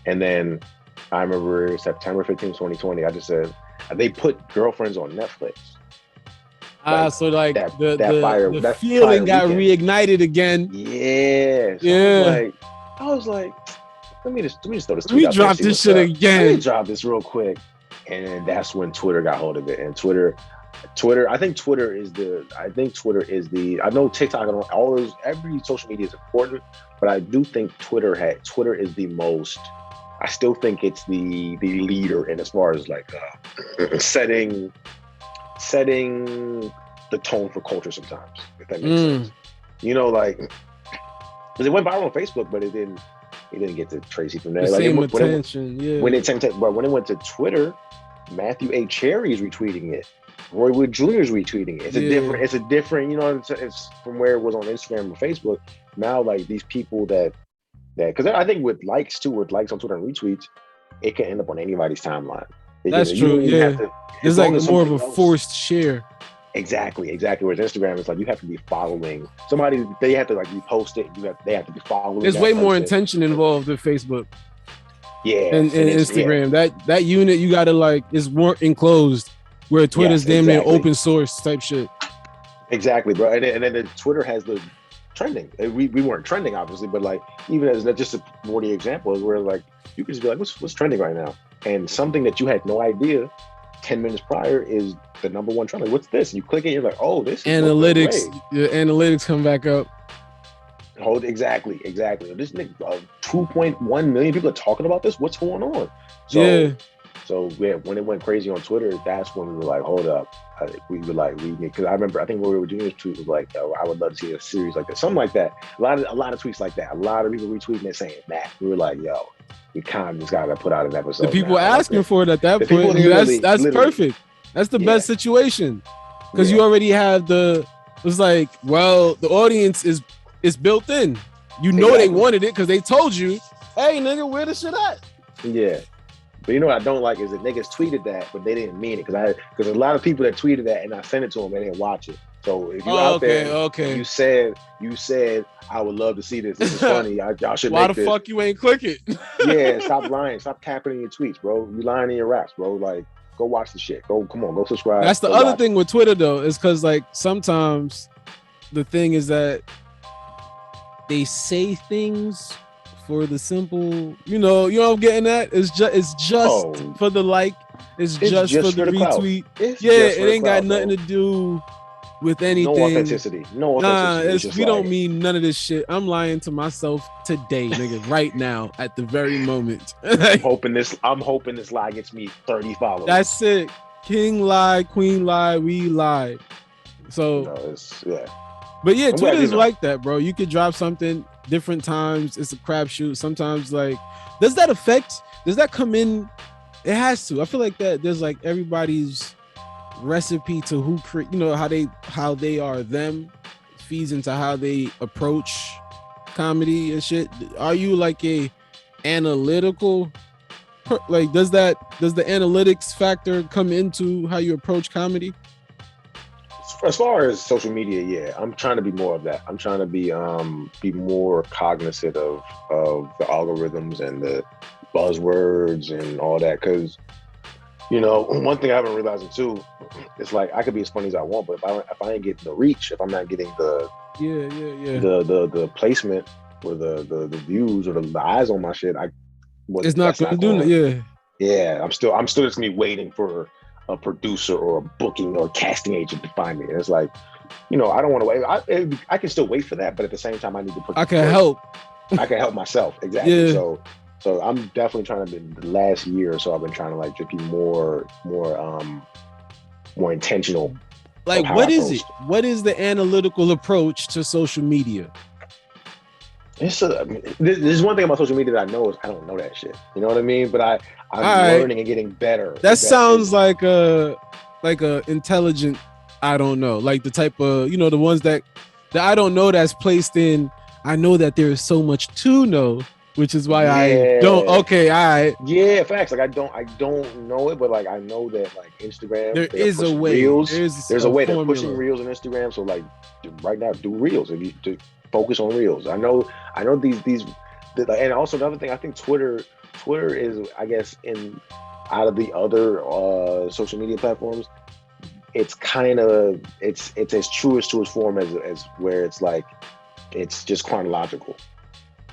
And then I remember September 15th, 2020. I just said they put Girlfriends on Netflix. So like that the that feeling fire got weekend. reignited again. Yeah. So Yeah. I was like, let me just throw this. Let tweet me out there, drop see this what's shit up. Let me again. drop this real quick. And that's when Twitter got hold of it. And Twitter, I think Twitter is the, I know TikTok and all those, every social media is important, but I do think Twitter is the most, I still think it's the leader in as far as like setting the tone for culture sometimes, if that makes sense. You know, like, because it went viral on Facebook, but it didn't get to Tracy from there. The Like, same when attention, yeah. when it went to Twitter, Matthew A. Cherry is retweeting it. Roy Wood Jr. is retweeting it. It's a different, you know, it's from where it was on Instagram or Facebook. Now, like these people that because I think with likes on Twitter and retweets, it can end up on anybody's timeline. That's You true. don't even Yeah, have to- it's as like long as more of a somebody else- forced share. Exactly. Whereas Instagram, it's like you have to be following somebody. They have to like repost it. They have to be following. There's that way more person. intention involved with Facebook Yeah, and it's- Instagram. That unit you gotta like is more enclosed, where Twitter's Yes, damn near exactly. open source type shit. Exactly, bro. And then the Twitter has the trending. We weren't trending, obviously, but like even as just a more the example is where like you can just be like, what's trending right now? And something that you had no idea 10 minutes prior is the number one trend. Like, what's this? And you click it, you're like, oh, this is Analytics, your analytics come back up. Exactly. This nigga, 2.1 million people are talking about this. What's going on? So when it went crazy on Twitter, that's when we were like, hold up. We were like, because I remember, I think what we were doing this tweet was like, oh, I would love to see a series like that, something like that. A lot of tweets like that. A lot of people retweeting and saying that. We were like, yo, we kind of just gotta put out an episode. The people now. asking for it at that The point, people nigga, that's literally- perfect. That's the best situation because Yeah. you already have it's like, well, the audience is built in. You know they Exactly. wanted it because they told you, hey, nigga, where the shit at? Yeah. But you know what I don't like is that niggas tweeted that, but they didn't mean it. Because a lot of people that tweeted that and I sent it to them, they didn't watch it. So if you're out there, okay. you said, I would love to see this. This is funny. Y'all should Why make the this. fuck you ain't click it? Yeah, stop lying. Stop capping in your tweets, bro. You lying in your raps, bro. Like, go watch the shit. Go subscribe. That's the Go other watch thing with Twitter though, is because like sometimes the thing is that they say things for the simple, you know I'm getting at. It's just Oh. for the like. It's just for the clout. retweet. It's Yeah, just it for the ain't got crowd, nothing bro. to do with anything. No authenticity. No Nah, authenticity. It's just we don't like- mean none of this shit. I'm lying to myself today, nigga, right now, at the very moment. I'm hoping this lie gets me 30 followers. That's it. King lie, queen lie, we lie. So, You know, yeah. but yeah, I'm glad Twitter you is know. like that, bro. You could drop something different times it's a crapshoot. Sometimes like, does that come in? It has to. I feel like that there's like everybody's recipe to how they are them feeds into how they approach comedy and shit. Are you like a analytical like does the analytics factor come into how you approach comedy? As far as social media, yeah, I'm trying to be more of that. I'm trying to be more cognizant of the algorithms and the buzzwords and all that, because one thing I haven't realized too, it's like I could be as funny as I want, but if I ain't getting the reach, if I'm not getting the the placement or the views or the eyes on my shit, it's not gonna do it. Yeah, I'm still just gonna be waiting for a producer or a booking or casting agent to find me. And it's like, I don't want to wait. I can still wait for that, but at the same time, I need to put. I can help myself, exactly. Yeah. So I'm definitely trying to. The last year or so, I've been trying to like just be more intentional. Like, what is it? What is the analytical approach to social media? This is one thing about social media that I know is I don't know that shit. You know what I mean? But I'm learning and getting better. That sounds like a intelligent. I don't know, like the type of the ones that I don't know that's placed in. I know that there is so much to know, which is why I don't. Okay, all right. Yeah, facts. Like I don't know it, but like I know that like Instagram. There is a way. Reels. There's a way. They're pushing reels on Instagram. So like right now, do reels. If you do focus on reels. I know these. And also another thing, I think Twitter is, I guess, out of the other social media platforms, it's kind of it's as truest to its form as where it's like it's just chronological.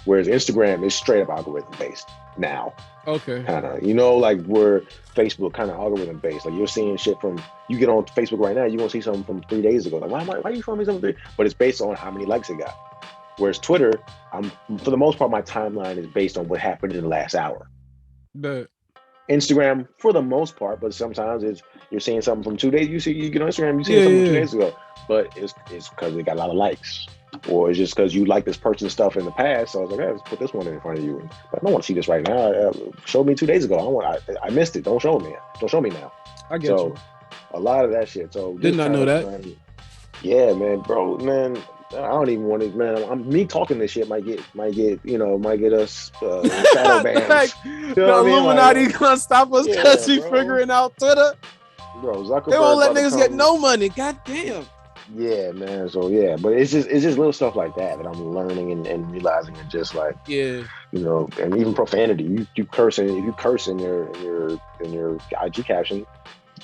Whereas Instagram is straight up algorithm based now. Okay. Kind of, like where Facebook kind of algorithm based. Like you're seeing shit you get on Facebook right now, you're gonna see something from 3 days ago. Like, why are you showing me something? But it's based on how many likes it got. Whereas Twitter, for the most part, my timeline is based on what happened in the last hour. But Instagram, for the most part, but sometimes you're seeing something from 2 days. You get on Instagram, you see something 2 days ago, but it's because it got a lot of likes, or it's just because you like this person's stuff in the past. So I was like, hey, let's put this one in front of you. But I don't want to see this right now. Show me 2 days ago. I missed it. Don't show me. Don't show me now. I get you. A lot of that shit. So did not know that. Yeah, man, I don't even want it, man. Me talking this shit might get us shadow bans. The Illuminati gonna stop us because we figuring out Twitter. Bro, Zuckerberg, they won't let niggas get no money. God damn. Yeah, man. So yeah, but it's just little stuff like that I'm learning and realizing, and just like and even profanity. You cursing. If you curse in your IG caption,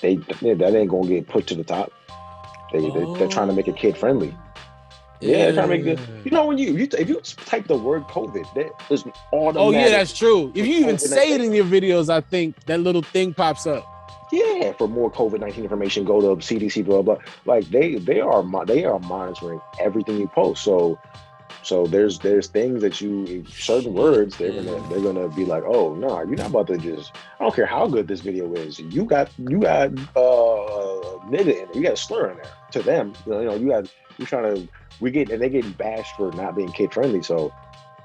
that ain't gonna get put to the top. They're trying to make it kid friendly. Yeah, trying to make it. When if you type the word COVID, there's automatic. Oh yeah, that's true. If you even say it in your videos, I think that little thing pops up. Yeah, for more COVID-19 information, go to CDC, blah blah. Like they are monitoring everything you post. So there's things that certain words they're gonna be like, oh no, you're not about to just. I don't care how good this video is. You got nigga in it. You got a slur in there to them. You're trying to. They're getting bashed for not being kid friendly, so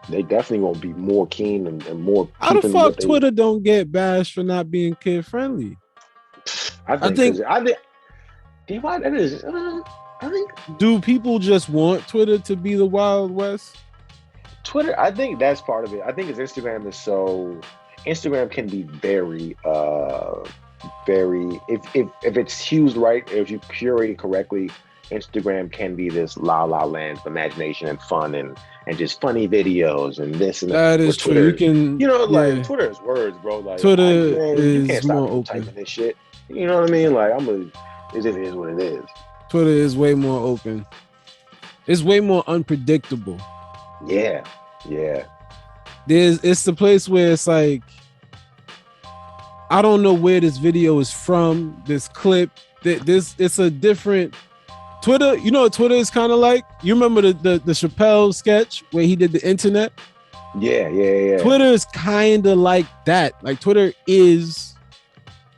they definitely won't be more keen and more. How the fuck Twitter don't get bashed for not being kid friendly? I think do people just want Twitter to be the Wild West? Twitter, I think that's part of it. I think Instagram can be very if it's used right, if you curate it correctly. Instagram can be this la land of imagination and fun and just funny videos and this and that. That is true. You can, like Twitter is words, bro. Like Twitter you can't is more stop open. Typing this shit. You know what I mean? Like it is what it is. Twitter is way more open. It's way more unpredictable. Yeah. It's the place where it's like, I don't know where this video is from. This clip. It's a different. Twitter, what Twitter is kind of like? You remember the Chappelle sketch where he did the internet? Yeah. Twitter is kind of like that. Like Twitter is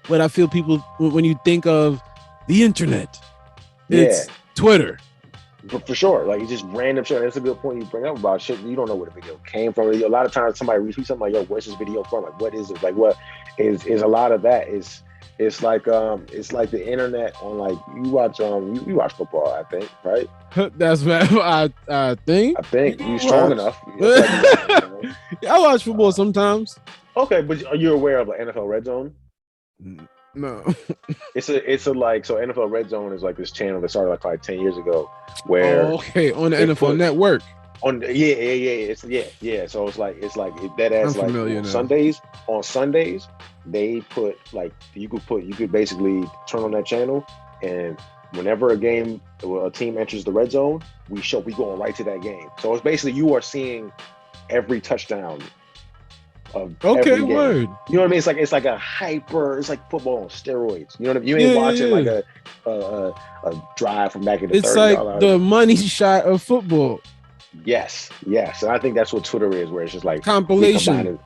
what I feel people, when you think of the internet, it's Twitter. But for sure, like it's just random shit. That's a good point you bring up about shit. You don't know where the video came from. A lot of times somebody retweets something like, "Yo, where's this video from? Like, what is it? Like, what is a lot of that is it's like the internet on like you watch football, I think, right? That's what I think. I think you strong enough. I watch football sometimes. Okay, but are you aware of the NFL Red Zone? No. It's a like so NFL Red Zone is like this channel that started like 10 years ago where on the NFL Network. On it's so it's like that as like on Sundays they put like you could basically turn on that channel, and whenever a team enters the red zone, we going right to that game. So it's basically you are seeing every touchdown of every game. Word. You know what I mean? It's like it's like football on steroids. You know what I mean? You ain't watching like a drive from back in the 30s. It's like the money shot of football. Yes. And I think that's what Twitter is, where it's just like compilation.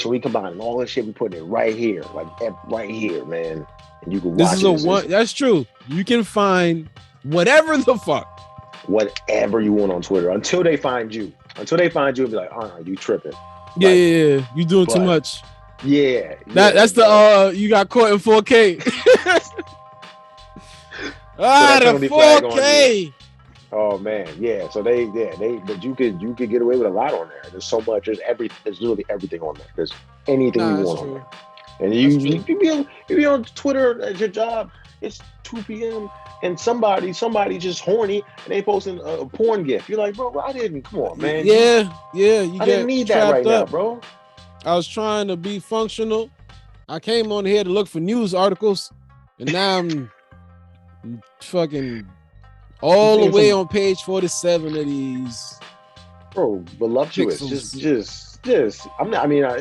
We combining all this shit, we putting it right here, like right here, man. And you can watch That's true. You can find whatever the fuck. Whatever you want on Twitter until they find you. And be like, you tripping. Yeah. You doing too much. Yeah. That's you got caught in 4K. The 4K. Oh man, yeah. So but you could get away with a lot on there. There's so much. There's literally everything on there. There's anything you want on there. And you be on Twitter at your job. It's 2 p.m. and somebody just horny and they posting a porn gif. You're like, bro, come on, man. Yeah. I didn't need that right now, bro. I was trying to be functional. I came on here to look for news articles, and now I'm fucking all the way on page 47 of these. Bro, voluptuous. Pixels. Just. I'm not. I mean, I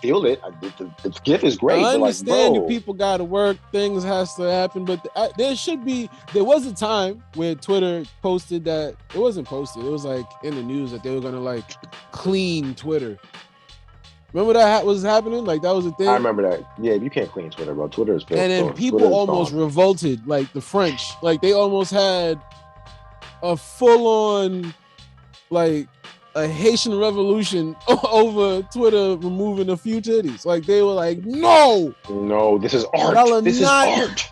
feel it. The GIF is great. I understand you people got to work. Things has to happen, but there was a time where Twitter posted that it wasn't posted. It was like in the news that they were gonna like clean Twitter. Remember that was happening? Like that was a thing. I remember that. Yeah, you can't clean Twitter, bro. Twitter is. And then people almost revolted, like the French. Like they almost had a full-on, like a Haitian revolution over Twitter removing a few titties. Like they were like, no, this is art. This is art.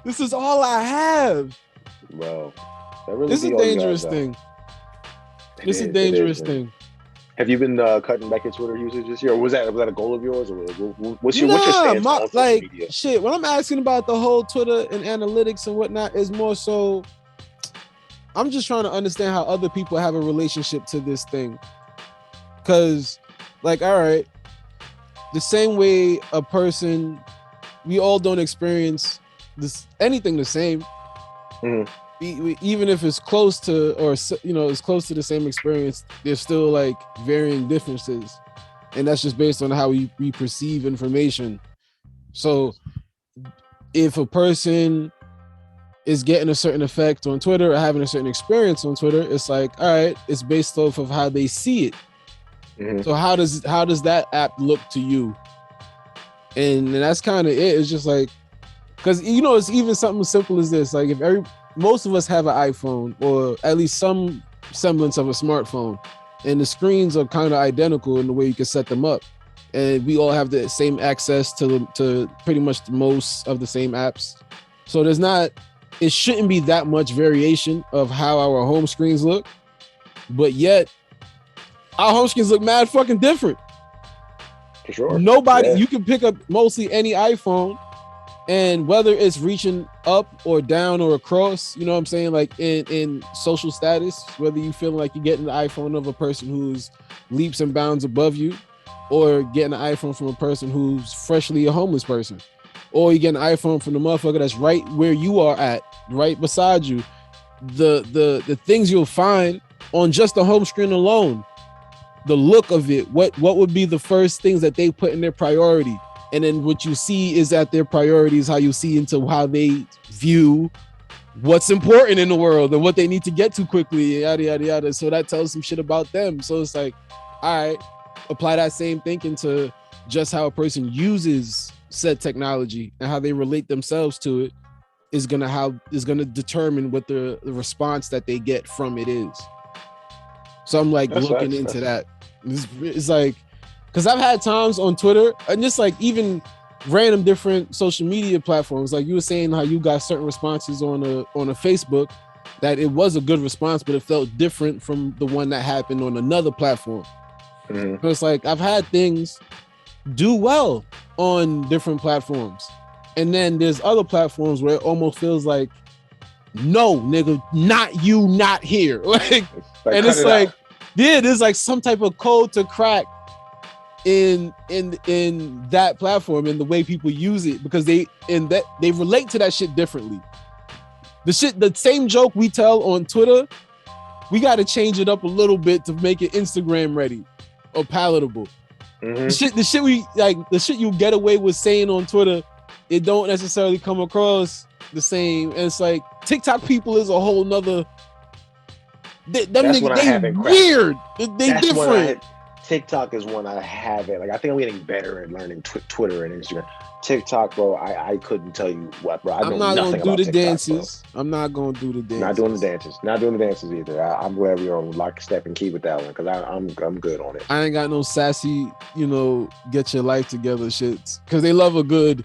This is all I have. Bro, really this is a dangerous thing. This is a dangerous thing. Have you been cutting back your Twitter usage this year? Or was that a goal of yours? Or what's your stance on social media? Shit, when I'm asking about the whole Twitter and analytics and whatnot, is more so I'm just trying to understand how other people have a relationship to this thing. Cause like, all right, the same way a person, we all don't experience anything the same. Mm-hmm. Even if it's close to, or it's close to the same experience, there's still like varying differences, and that's just based on how we perceive information. So if a person is getting a certain effect on Twitter or having a certain experience on Twitter, it's like, all right, it's based off of how they see it. Mm-hmm. So how does that app look to you? And that's kind of it. It's just like, because it's even something simple as this. Like most of us have an iPhone or at least some semblance of a smartphone, and the screens are kind of identical in the way you can set them up, and we all have the same access to pretty much most of the same apps. So it shouldn't be that much variation of how our home screens look, but yet our home screens look mad fucking different. For sure. You can pick up mostly any iPhone, and whether it's reaching up or down or across, you know what I'm saying? Like in social status, whether you feel like you're getting the iPhone of a person who's leaps and bounds above you, or getting an iPhone from a person who's freshly a homeless person, or you get an iPhone from the motherfucker that's right where you are at, right beside you. The things you'll find on just the home screen alone, the look of it, what would be the first things that they put in their priority. And then what you see is that their priorities, how you see into how they view what's important in the world and what they need to get to quickly, yada, yada, yada. So that tells some shit about them. So it's like, all right, apply that same thinking to just how a person uses said technology and how they relate themselves to it. is gonna determine what the response that they get from it is. So I'm like looking into that. It's like, because I've had times on Twitter and just like even random different social media platforms, like you were saying how you got certain responses on a Facebook that it was a good response, but it felt different from the one that happened on another platform. So it's like I've had things do well on different platforms, and then there's other platforms where it almost feels like, no, nigga, not you, not here. Like and it's like, yeah, there's like some type of code to crack in that platform and the way people use it, because they relate to that shit differently. The same joke we tell on Twitter, we got to change it up a little bit to make it Instagram ready or palatable. The shit you get away with saying on Twitter, it don't necessarily come across the same. And it's like TikTok people is a whole nother. They weird. They different. TikTok is one I haven't. Like I think I'm getting better at learning Twitter and Instagram. TikTok, bro, I couldn't tell you what, bro. I'm not gonna do the dances. I'm not gonna do the dances. Not doing the dances. Not doing the dances either. I'm glad we're on lock, step, and key with that one, because I'm good on it. I ain't got no sassy, get your life together shits, because they love a good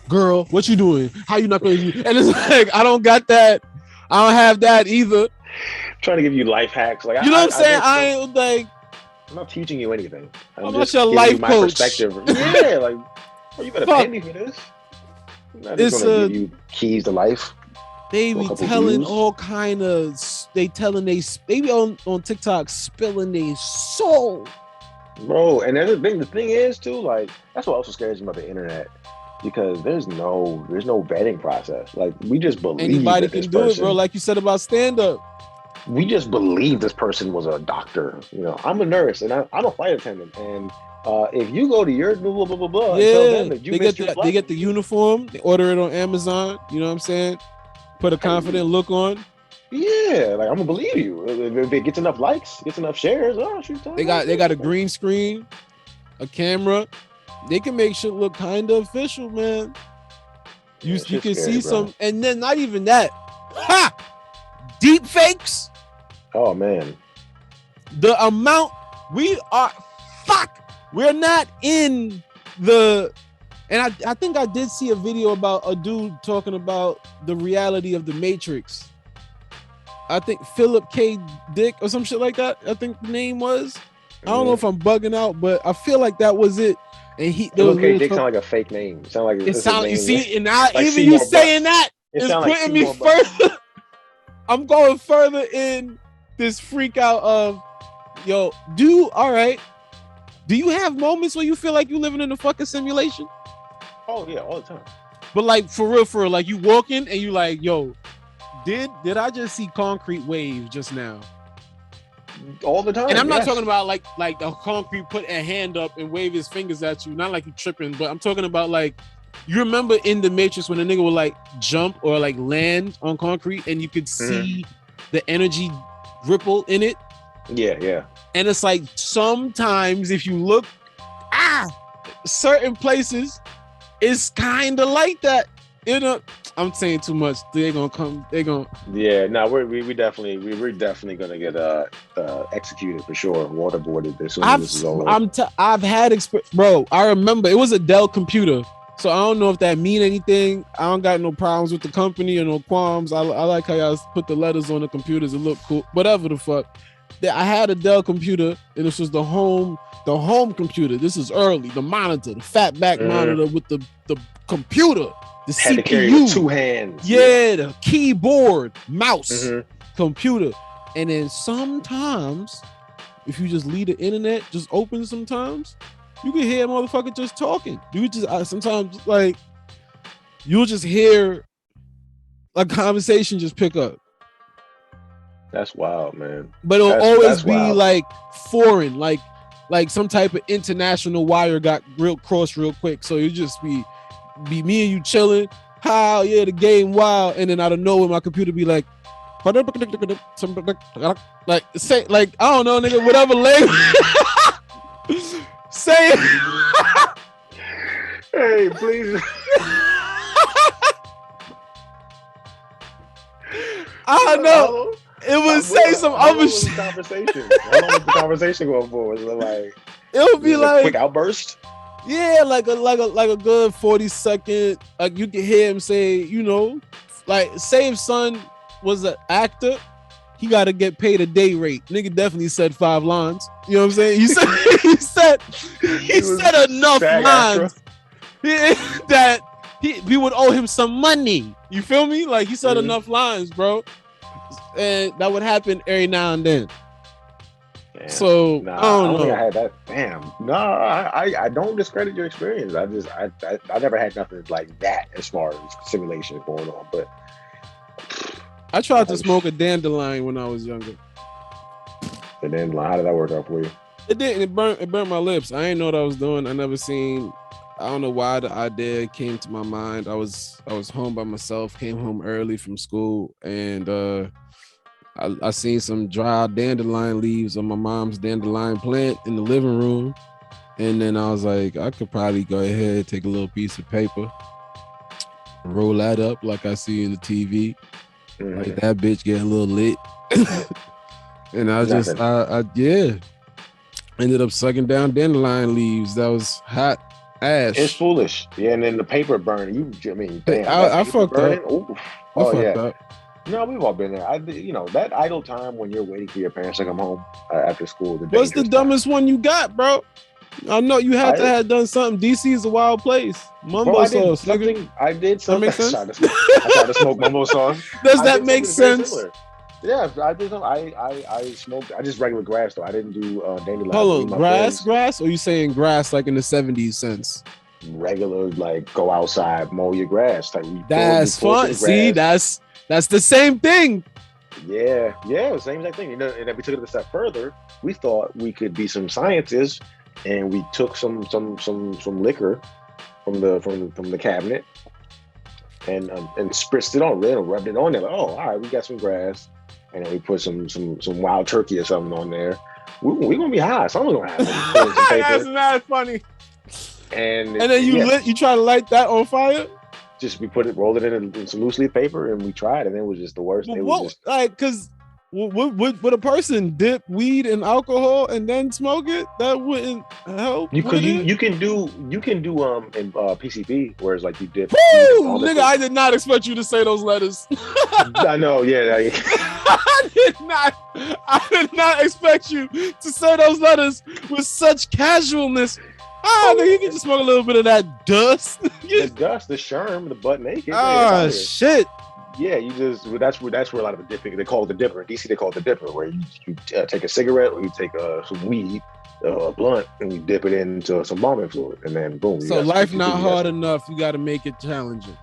girl. What you doing? How you not gonna do? And it's like I don't got that. I don't have that either. I'm trying to give you life hacks, like you know what I'm saying. I ain't like. I'm not teaching you anything. I'm just your life my coach. Perspective. Yeah, like. Well, you better pay me for this. I'm not just gonna give you keys to life. They be telling all kind of. They be on TikTok spilling their soul, bro. And the thing is too, like that's what also scares me about the internet, because there's no vetting process. Like we just believe anybody can do it, bro. Like you said about stand up. We just believe this person was a doctor. I'm a nurse and I'm a flight attendant, and if you go to your blah blah blah blah, yeah, tell them that they get the uniform, they order it on Amazon. You know what I'm saying? Put a confident look on. Yeah, like I'm gonna believe you. If it gets enough likes, gets enough shares, they got a green screen, a camera. They can make shit look kind of official, man. You can see some, and then not even that. Ha! Deep fakes. Oh man, the amount we're not in the, and I think I did see a video about a dude talking about the reality of the Matrix. I think Philip K. Dick or some shit like that. I think the name was. I don't know if I'm bugging out, but I feel like that was it. And Philip K. Dick sound like a fake name. It sound like it sound. You see, and now like even you saying that is putting me further. I'm going further in this freak out of, yo, all right. Do you have moments where you feel like you're living in a fucking simulation? Oh yeah, all the time. But like for real, like you walking and you like, yo, did I just see concrete wave just now? All the time. And I'm not talking about like a concrete put a hand up and wave his fingers at you, not like you tripping, but I'm talking about like, you remember in the Matrix when a nigga would like jump or like land on concrete and you could see the energy ripple in it? Yeah. And it's like sometimes if you look, certain places, it's kind of like that. I'm saying too much. They're gonna come. Yeah, no, we're definitely gonna get executed for sure. Waterboarded as soon as this is over. I've had bro. I remember it was a Dell computer. So I don't know if that mean anything. I don't got no problems with the company or no qualms. I like how y'all put the letters on the computers. It look cool. Whatever the fuck. I had a Dell computer, and this was the home computer. This is early. The monitor, the fat back monitor with the computer, the had CPU. To carry with 2 hands. Yeah, the keyboard, mouse, computer. And then sometimes, if you just leave the internet just open sometimes, you can hear a motherfucker just talking. You just sometimes like you'll just hear a conversation just pick up. That's wild, man. But it'll always be wild. Like foreign, like some type of international wire got crossed real quick. So you just be me and you chilling. How yeah, the game wild, and then out of nowhere my computer be like say like I don't know, nigga, whatever language. Say it. Hey, please. I know. It would say some How long other was the shit. conversation? How long was the conversation going for? Was it like It would be a like, quick outburst? yeah, like a good 40-second. Like you can hear him say, you know, like say if son was an actor, he got to get paid a day rate. Nigga definitely said 5 lines. You know what I'm saying? He said he was said enough SAG-AFTRA. lines that we would owe him some money. You feel me? Like he said enough lines, bro. And that would happen every now and then. Damn. So Nah, I don't know. think I had that. Damn. No, I don't discredit your experience. I never had nothing like that as far as simulation going on. But I tried to smoke a dandelion when I was younger. and then how did that work out for you? It didn't. It burnt my lips. I didn't know what I was doing. I never seen. I don't know why the idea came to my mind. I was home by myself. Came home early from school, and I seen some dry dandelion leaves on my mom's dandelion plant in the living room, and then I was like, I could probably go ahead, take a little piece of paper, roll that up like I see in the TV, like that bitch getting a little lit, and I ended up sucking down dandelion leaves. That was hot ash. It's foolish. Yeah, and then the paper burning. Damn, I fucked up. Ooh. I fucked up. No, we've all been there. That idle time when you're waiting for your parents to come home after school. What's the dumbest one you got, bro? I know you had to have done something. DC is a wild place. Mumbo sauce, nigga. I did something. That make sense? I tried to smoke mumbo sauce. Does that make sense? Yeah, I did something. I smoked. I just regular grass though. I didn't do dandelion. Hold on, grass? Or you saying grass like in the 70s sense? Regular, like go outside, mow your grass. Like that's fun. See, that's the same thing. Yeah, same exact thing. And then we took it a step further. We thought we could be some scientists, and we took some liquor from the cabinet and spritzed it on, rubbed it on there. Like, oh, all right, we got some grass, and then we put some wild turkey or something on there. We're gonna be high. Something's gonna happen. That's not funny. And then you try to light that on fire. Just rolled it in some loose leaf paper, and we tried, and it was just the worst. It was just like, cause would a person dip weed in alcohol and then smoke it? That wouldn't help. You can do in PCP, where it's like you dip. Woo, nigga, I did not expect you to say those letters. I know, yeah. I did not expect you to say those letters with such casualness. Nigga, you can just smoke a little bit of that dust. The dust, the sherm, the butt naked. Shit. Yeah, that's where a lot of the dipping. They call it the dipper. In DC, they call it the dipper, where you take a cigarette or you take some weed, a blunt, and you dip it into some embalming fluid, and then boom. So life not hard enough. You got to make it challenging.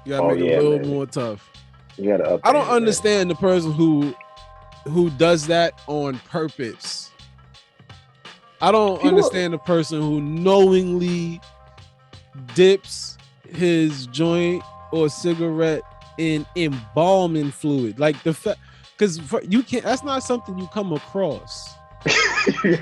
You got to make it a little more tough. You got to. I don't understand the person who does that on purpose. I don't understand the person who knowingly dips his joint or cigarette in embalming fluid, like the fact, because you can't. That's not something you come across. You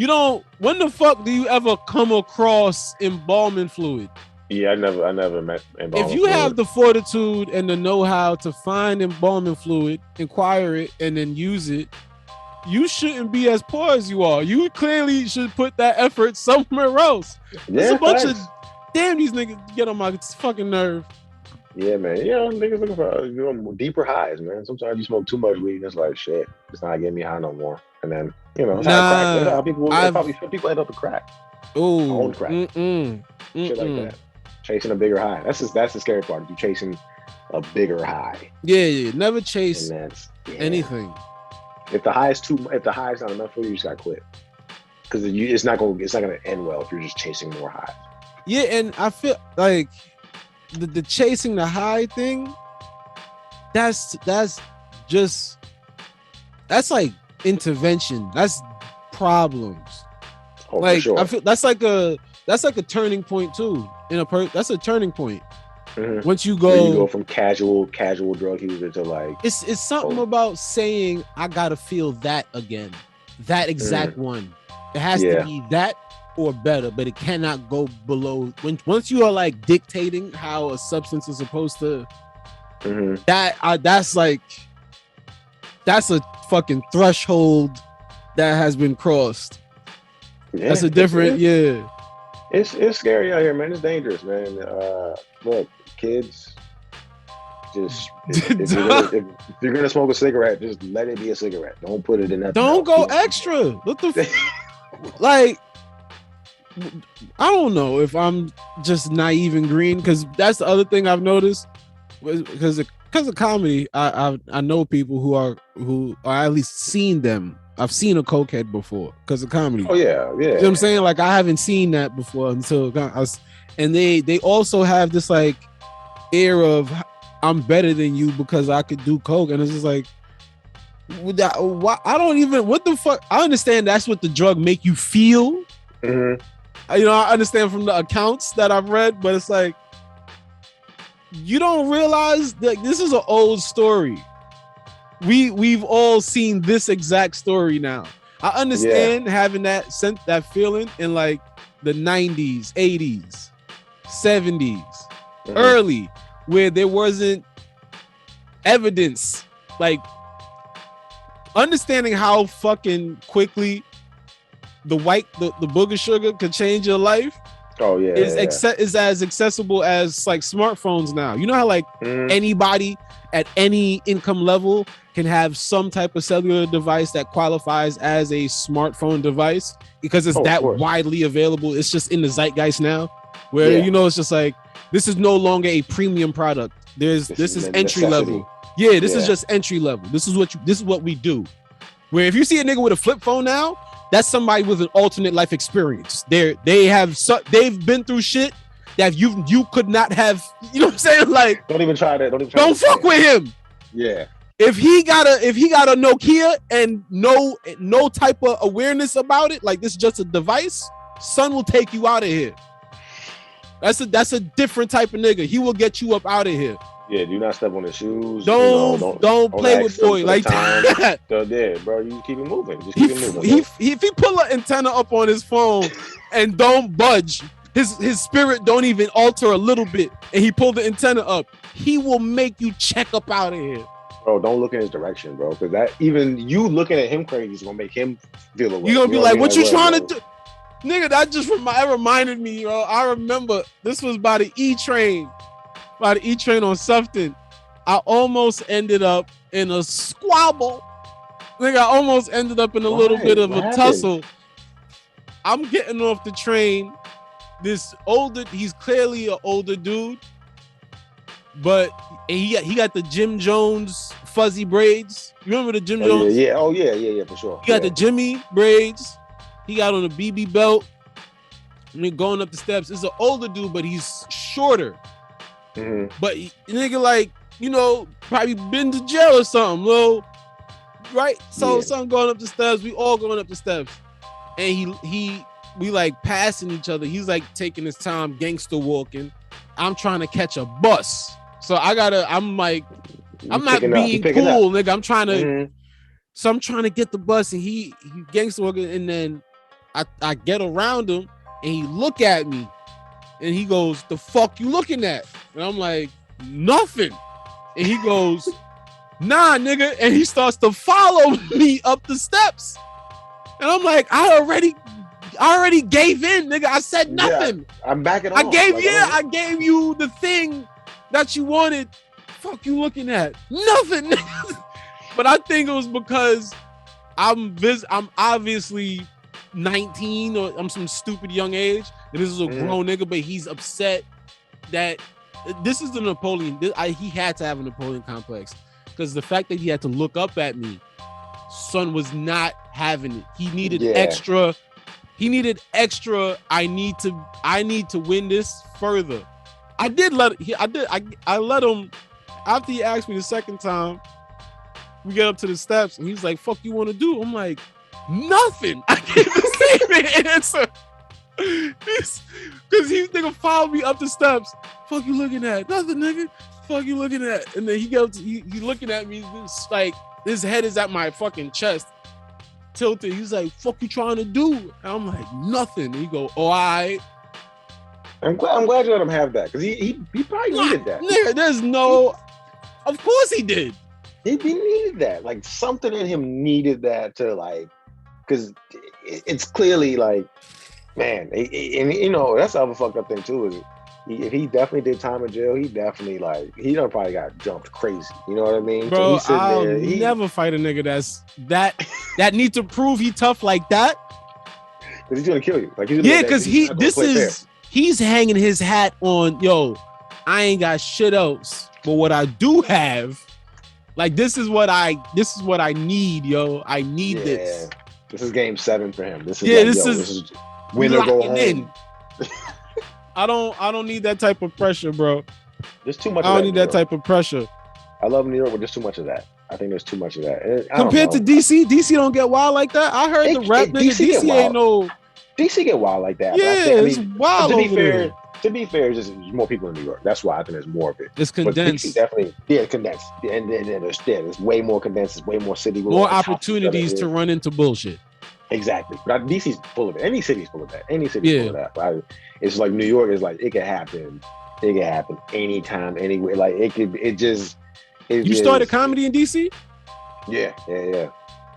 don't. When the fuck do you ever come across embalming fluid? Yeah, I never met embalming. If you have the fortitude and the know-how to find embalming fluid, acquire it, and then use it, you shouldn't be as poor as you are. You clearly should put that effort somewhere else. There's a bunch of damn these niggas get on my fucking nerve. Yeah, man. Niggas looking for deeper highs, man. Sometimes you smoke too much weed, and it's like shit. It's not getting me high no more. And then people end up with crack. Oh, own crack. Shit like that. Chasing a bigger high. That's the scary part. You chasing a bigger high. Yeah. Never chase anything. If the high is not enough for you, you just gotta quit. Because it's not gonna end well if you're just chasing more highs. Yeah, and I feel like the chasing the high thing, that's like intervention. That's problems. Oh, like for sure. I feel that's like a turning point too. That's a turning point. Mm-hmm. Once you go from casual drug user to like it's something about saying I gotta feel that again, that exact one. It has to be that or better, but it cannot go below. Once you are like dictating how a substance is supposed to Mhm. That's a fucking threshold that has been crossed. Yeah, That's a different, yeah. It's scary out here, man. It's dangerous, man. Look, kids, just if you're gonna smoke a cigarette, just let it be a cigarette. Don't put it in that. Don't go extra. What the like? I don't know if I'm just naive and green, because that's the other thing I've noticed. Because of comedy, I know people who are at least seen them. I've seen a cokehead before because of comedy. Oh yeah. You know what I'm saying? Like, I haven't seen that before until and they also have this like air of I'm better than you because I could do coke, and it's just like, why? I don't even, what the fuck? I understand that's what the drug make you feel. Mm-hmm. You know, I understand from the accounts that I've read, but it's like, you don't realize that this is an old story. We've all seen this exact story now. I understand having that feeling in like the 90s, 80s, 70s, early, where there wasn't evidence. Like, understanding how fucking quickly the booger sugar could change your life. Oh yeah, is as accessible as like smartphones now. You know how like anybody at any income level can have some type of cellular device that qualifies as a smartphone device because it's widely available. It's just in the zeitgeist now, where you know, it's just like, this is no longer a premium product. This is entry level. Yeah, this is just entry level. This is what we do. Where if you see a nigga with a flip phone now, that's somebody with an alternate life experience. They've been through shit that you could not have. You know what I'm saying? Like, don't even try that. Don't fuck with him. Yeah. If he got a Nokia and no type of awareness about it, like this is just a device, son will take you out of here. That's a different type of nigga. He will get you up out of here. Yeah, do not step on his shoes. Don't play with boy like that. So yeah, bro, you keep it moving. Just keep it moving. If he pull an antenna up on his phone and don't budge, his spirit don't even alter a little bit, and he pulled the antenna up, he will make you check up out of here. Bro, don't look in his direction, bro, because that, even you looking at him crazy is gonna make him feel away. You're gonna be like, what you trying to do? Nigga, that just reminded me, bro. I remember this was by the E-Train. By the E-Train on Sufton. I almost ended up in a squabble. Nigga, I almost ended up in a little bit of a tussle. I'm getting off the train. He's clearly an older dude, but he got the Jim Jones fuzzy braids. You remember the Jim Jones? Yeah. Oh yeah, for sure. He got the Jimmy braids. He got on a BB belt. And then going up the steps. It's an older dude, but he's shorter. Mm-hmm. But nigga, like, you know, probably been to jail or something, little, right? So something going up the steps. We all going up the steps, and we like passing each other. He's like taking his time, gangster walking. I'm trying to catch a bus, so I'm not being cool, nigga. I'm trying to, so I'm trying to get the bus, and he gangster walking, and then I get around him, and he look at me. And he goes, the fuck you looking at? And I'm like, nothing. And he goes, nah, nigga. And he starts to follow me up the steps. And I'm like, I already gave in, nigga. I said nothing. Yeah, I'm backing off. I gave you the thing that you wanted. Fuck you looking at? Nothing. But I think it was because I'm obviously 19 or I'm some stupid young age. And this is a grown nigga, but he's upset that this is the Napoleon. He had to have a Napoleon complex because the fact that he had to look up at me, son was not having it. He needed extra. He needed extra. I need to win this further. I let him after he asked me the second time. We get up to the steps and he's like, "Fuck, you want to do?" I'm like, "Nothing." I gave the same answer. Because he nigga followed me up the steps. Fuck you looking at? Nothing, nigga. Fuck you looking at? And then he goes, he looking at me, this, like his head is at my fucking chest, tilted. He's like, "Fuck you trying to do?" And I'm like, "Nothing." And he go, "Oh, all right." I'm glad you let him have that because he probably needed that. Nigga, there's no. Of course he did. He needed that. Like something in him needed that to like, because it's clearly like, man, and you know that's the other fucked up thing too. Is if he definitely did time in jail, he definitely like he done probably got jumped crazy. You know what I mean? Bro, So I'll never fight a nigga that need to prove he tough like that. Because he's gonna kill you. Like Because he's hanging his hat on, yo, I ain't got shit else, but what I do have, like this is what I need, yo. I need this. This is game 7 for him. This is this is win or go home. I don't need that type of pressure, bro. There's too much. I don't need that type of pressure. I love New York, but there's too much of that. I think there's too much of that. Compared to DC don't get wild like that. I heard the rap nigga DC ain't no. DC get wild like that. Yeah, it's wild over there. To be fair, there's more people in New York. That's why I think there's more of it. It's condensed. DC definitely, condensed. And there's way more condensed. There's way more city. More opportunities to run into bullshit. Exactly. But DC's full of it. Any city's full of that. Any city's full of that. But it's like New York is like, it could happen. It can happen anytime, anywhere. Like you started comedy in DC? Yeah.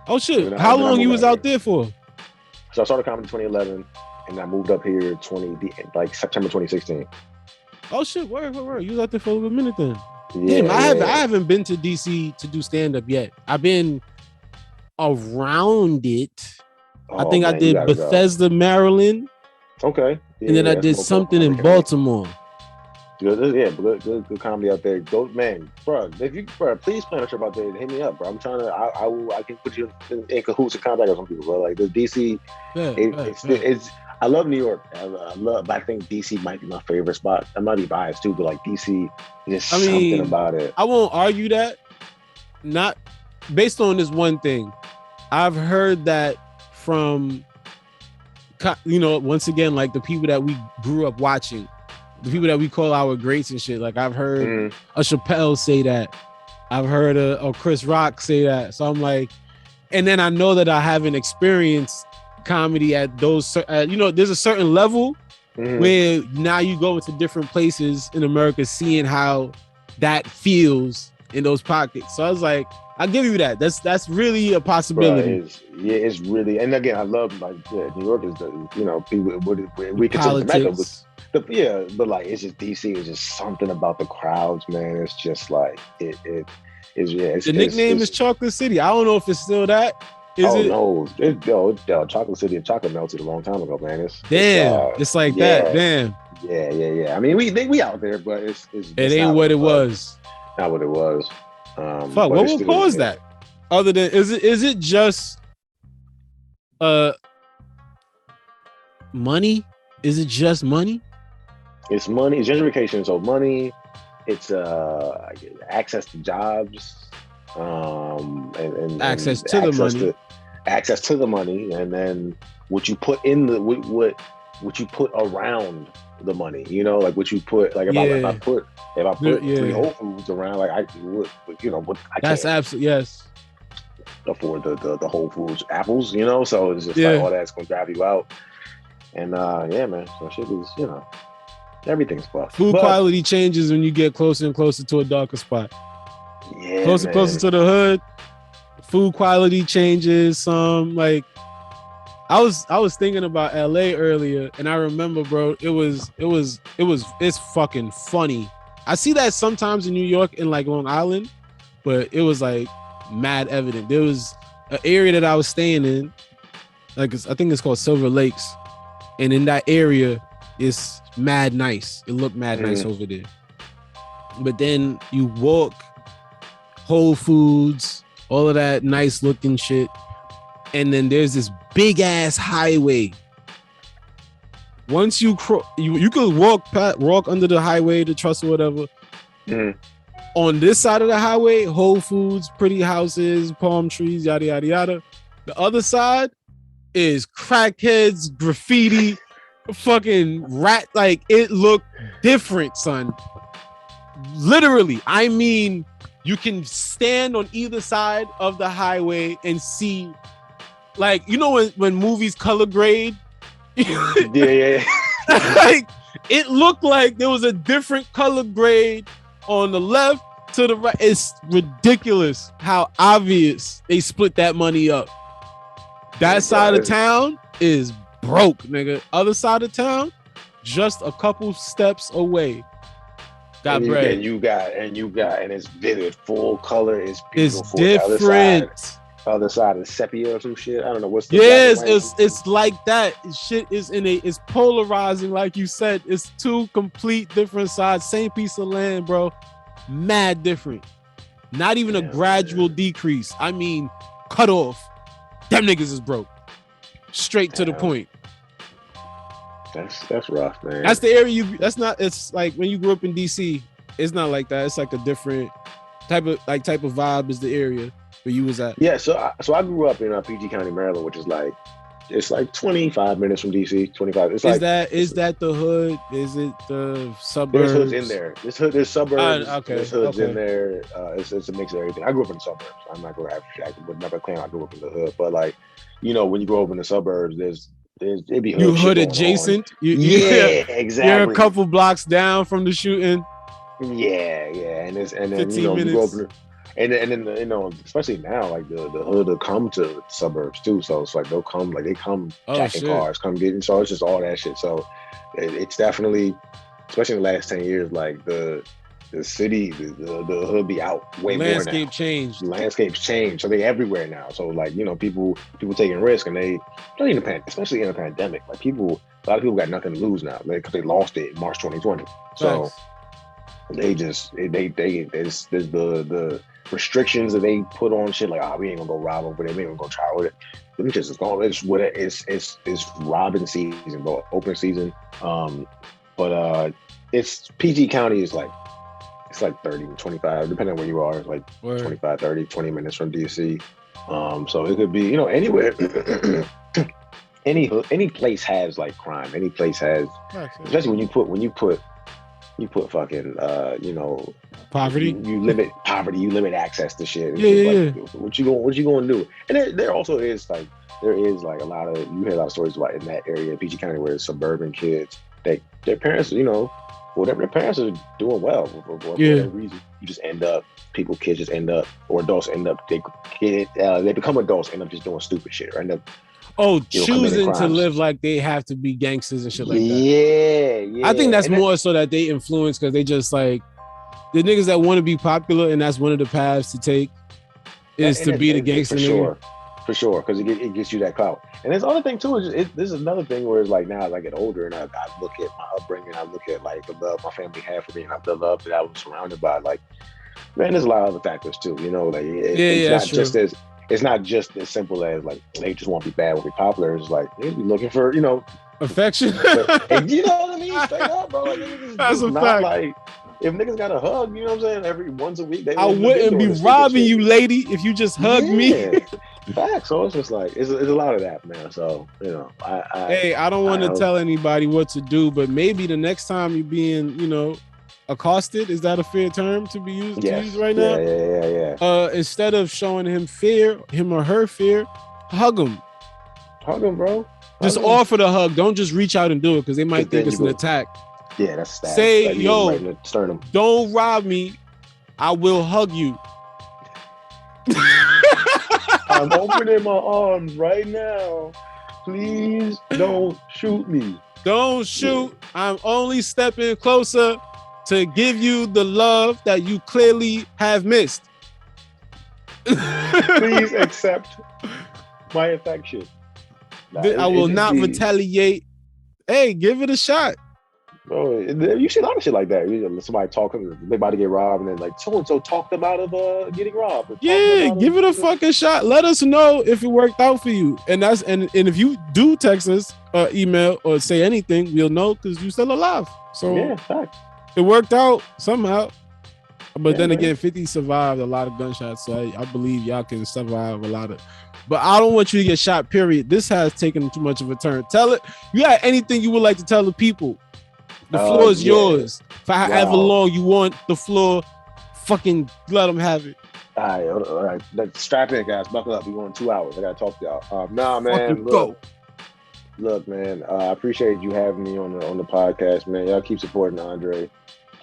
Oh shit! How long you was out there for? So I started comedy in 2011, and I moved up here September 2016. Oh shit! Word. You was out there for a good minute then. Yeah, damn, I haven't been to DC to do stand up yet. I've been around it. I think I did Bethesda, Maryland. Okay. And then I did something in Baltimore. Good comedy out there. Man, bro, please plan a trip out there. Hit me up, bro. I'm trying to. I can put you in cahoots and contact with some people, bro. Like the DC, it's. I love New York. But I think DC might be my favorite spot. I might be biased too, but like DC, there's something about it. I won't argue that. Not based on this one thing. I've heard that from, once again, like the people that we grew up watching. The people that we call our greats and shit. Like I've heard a Chappelle say that. I've heard a Chris Rock say that. So I'm like, and then I know that I haven't experienced comedy at those, there's a certain level where now you go into different places in America, seeing how that feels in those pockets. So I was like, I'll give you that. That's really a possibility. It's really, and again, I love like New York is people we consider the Mecca. But like it's just DC is just something about the crowds, man. It's just like the nickname is Chocolate City. I don't know if it's still that. No, Chocolate City and chocolate melted a long time ago, man. It's like that. Damn. Yeah. I mean, we out there, but it ain't what it was. Not what it was. Fuck, what will cause that? Other than is it just money? Is it just money? It's money. It's gentrification. So money. It's access to jobs, and access to the money. Access to the money, and then what you put in what you put around the money. Like what you put. Like if I put 3 Whole Foods around, like I that's absolutely yes. Afford the Whole Foods apples. So it's just like all that's gonna drive you out. And man, so shit is everything's fucked. Food quality changes when you get closer and closer to a darker spot. Yeah, closer to the hood. Food quality changes. Like I was thinking about LA earlier, and I remember, bro, it's fucking funny. I see that sometimes in New York and like Long Island, but it was like mad evident. There was an area that I was staying in, like I think it's called Silver Lakes, and in that area, it's mad nice. It looked mad nice over there. But then you walk Whole Foods, all of that nice looking shit, and then there's this big ass highway. Once you you could walk under the highway, the truss or whatever. On this side of the highway, Whole Foods, pretty houses, palm trees, yada yada yada. The other side is crackheads, graffiti, fucking rat. Like it looked different, son. Literally, I mean, you can stand on either side of the highway and see, like, when movies color grade. Yeah. Like it looked like there was a different color grade on the left to the right. It's ridiculous how obvious they split that money up. That side of town is broke, nigga. Other side of town, just a couple steps away. Got bread. And you got, and it's vivid, full color. It's beautiful. It's different. Other side is sepia or some shit. I don't know what's the yes. It's like that. Shit is it's polarizing, like you said. It's two complete different sides. Same piece of land, bro. Mad different. Not even a gradual decrease. I mean, cut off. Them niggas is broke. Straight to the point. That's rough, man. That's the area it's like when you grew up in DC, it's not like that. It's like a different type of vibe is the area where you was at. Yeah, so I grew up in PG County, Maryland, which is like, it's like 25 minutes from DC, 25. It's is that the hood? Is it the suburbs? There's hoods in there. There's suburbs. Okay. There's hoods in there. It's a mix of everything. I grew up in the suburbs. I'm not gonna would never claim I grew up in the hood, but like, you know, when you grow up in the suburbs, it'd be hood adjacent. Yeah, exactly. You're a couple blocks down from the shooting. Yeah, and then 15 you know minutes. you go up and then you know, especially now, like the hood will come to the suburbs too. So it's like they come jacking cars, come getting. So it's just all that shit. So it's definitely, especially in the last 10 years, like the city, the hood be out way more now. Landscape changed. Landscape's changed, so they everywhere now. So like, you know, people taking risks, and they don't even especially in a pandemic. Like a lot of people got nothing to lose now because they lost it in March 2020. So Thanks. they just there's the restrictions that they put on shit, like, we ain't gonna go rob over there, we ain't gonna go try with it. Them just is gone. It's what it's robbing season, bro. Open season. But it's PG County is like, it's like 30, 25, depending on where you are. It's like 25, 30, 20 minutes from DC. So it could be, you know, anywhere. any place has like crime. Any place has, especially when you put fucking you know, poverty. You limit poverty. You limit access to shit. Yeah. What you going to do? And there also is like, there is like you hear a lot of stories about in that area, PG County, where it's suburban kids that their parents, you know, whatever their parents are doing well for whatever reason, you just end up, kids just end up, or adults end up, they become adults, end up just doing stupid shit, right? Choosing to live like they have to be gangsters and shit like that. Yeah. I think that's more so that they influence because they just like the niggas that want to be popular, and that's one of the paths to take is to be the gangster nigga. For sure, because it gets you that clout. And this other thing too is this is another thing where it's like, now as I get older and I look at my upbringing, I look at like the love my family had for me, and the love that I was surrounded by. Like, man, there's a lot of other factors too. You know, like it's not just as simple as like they just want to be bad or be popular. It's like they be looking for, you know, affection. And you know what I mean? Straight up, bro. Like, that's a not fact. Like, if niggas got a hug, you know what I'm saying? Every once a week, I wouldn't be robbing you, lady, if you just hugged me. Fact. So it's just like it's a lot of that, man. So, you know, I don't want to tell anybody what to do, but maybe the next time you're being, you know, accosted, is that a fair term to be used to use right now? Yeah. Instead of showing him or her fear, hug him. Hug him, bro. Just offer the hug. Don't just reach out and do it because they might think it's an attack. Yeah, that's stab. Say, like, yo, right in the sternum. Don't rob me. I will hug you. I'm opening my arms right now. Please don't shoot me. Don't shoot. I'm only stepping closer to give you the love that you clearly have missed. Please accept my affection. I will not retaliate. Hey, give it a shot. Bro, you see a lot of shit like that. Somebody talking, they about to get robbed, and then like so-and-so talked them out of getting robbed. Yeah, give it a fucking shot. Let us know if it worked out for you. And if you do text us, email, or say anything, we'll know because you're still alive. So yeah, fact. It worked out somehow. But then again, 50 survived a lot of gunshots, so I believe y'all can survive a lot of. But I don't want you to get shot, period. This has taken too much of a turn. Tell it. You got anything you would like to tell the people? The floor is yours. For however long you want the floor, fucking let them have it. All right. Let's strap in, guys. Buckle up. We're going 2 hours. I got to talk to y'all. Nah, man. Look, man. I appreciate you having me on the podcast, man. Y'all keep supporting Andre.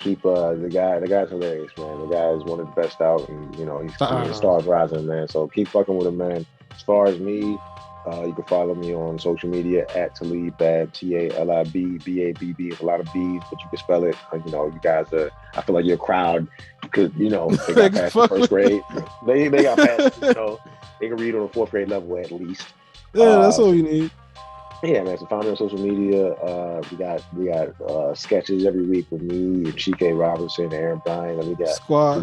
keep the guy's hilarious, man. The guy is one of the best out, and he's the stars rising, man. So keep fucking with him, man. As far as me, you can follow me on social media at Talib Babb, Talib Babb. It's a lot of B's, but you can spell it. You guys are. I feel like you're a crowd because they got past the first grade. They got past. They can read on the fourth grade level at least. Yeah, that's all you need. Yeah, man. So follow me on social media. We got sketches every week with me, Chike Robinson, Aaron Bryan, and we got Squad.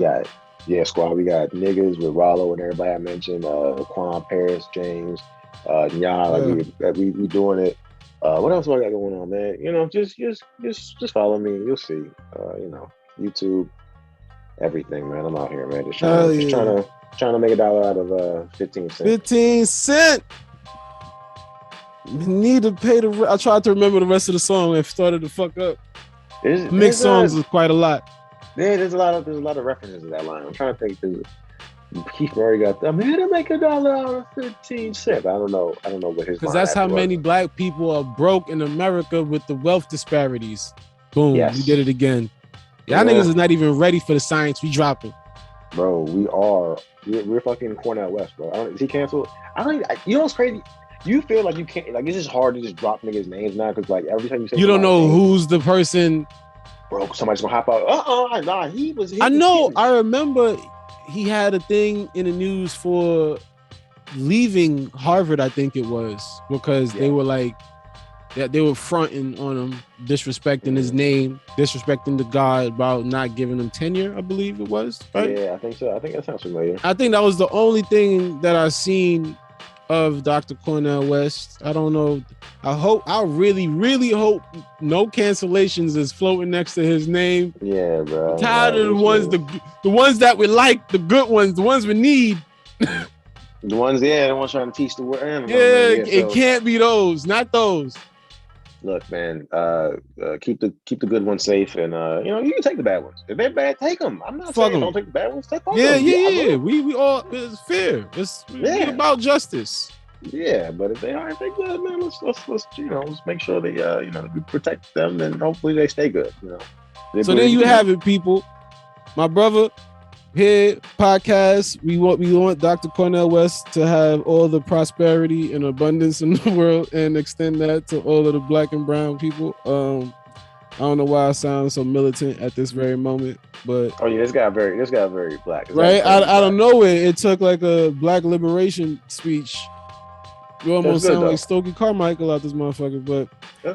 Squad. We got niggas with Rollo and everybody I mentioned. Quan, Paris, James, we doing it. What else do I got going on, man? Just follow me. You'll see. YouTube, everything, man. I'm out here, man. Just trying to make $1 out of 15 cents. 15 cents. Need to pay the. I tried to remember the rest of the song and started to fuck up. Mixed songs is quite a lot. Yeah, there's a lot of references to that line. I'm trying to think. Keith Murray got. I'm here to make $1 out of 15 cents. I don't know what his. Because that's how many black people are broke in America with the wealth disparities. Boom, yes. We did it again. Y'all niggas is not even ready for the science we dropping. Bro, we are. We're fucking Cornell West, bro. Is he canceled? You know what's crazy? You feel like you can't, like, it's just hard to just drop niggas' names now because, like, every time you say you don't know name, who's the person. Bro, somebody's gonna hop out. Nah, he was. I know. I remember he had a thing in the news for leaving Harvard. I think it was because they were like, they were fronting on him, disrespecting his name, disrespecting the God about not giving him tenure. I believe it was. Right? Yeah, I think so. I think that sounds familiar. I think that was the only thing that I seen of Dr. Cornell West. I don't know. I really, really hope no cancellations is floating next to his name. Yeah, bro. I'm tired of the ones that we like, the good ones, the ones we need. The ones trying to teach the word. It can't be those, not those. Look, man, keep the good ones safe, and you can take the bad ones. If they're bad, take them. I'm not saying don't take the bad ones. Take all them. Yeah. We all, it's fair. It's about justice. Yeah, but if they're good, man, let's make sure they we protect them, and hopefully they stay good. So there you have it, people. My brother here, podcast. We want Dr. Cornell West to have all the prosperity and abundance in the world and extend that to all of the black and brown people. I don't know why I sound so militant at this very moment, but this got very black. Right? Out of nowhere, it took like a black liberation speech. You almost sound like Stokely Carmichael out this motherfucker, but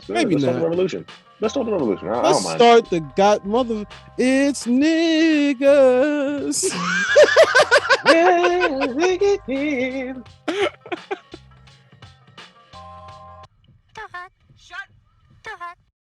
maybe not. Start the revolution. Let's start the revolution. Let's start the godmother. It's niggas. Shut the heck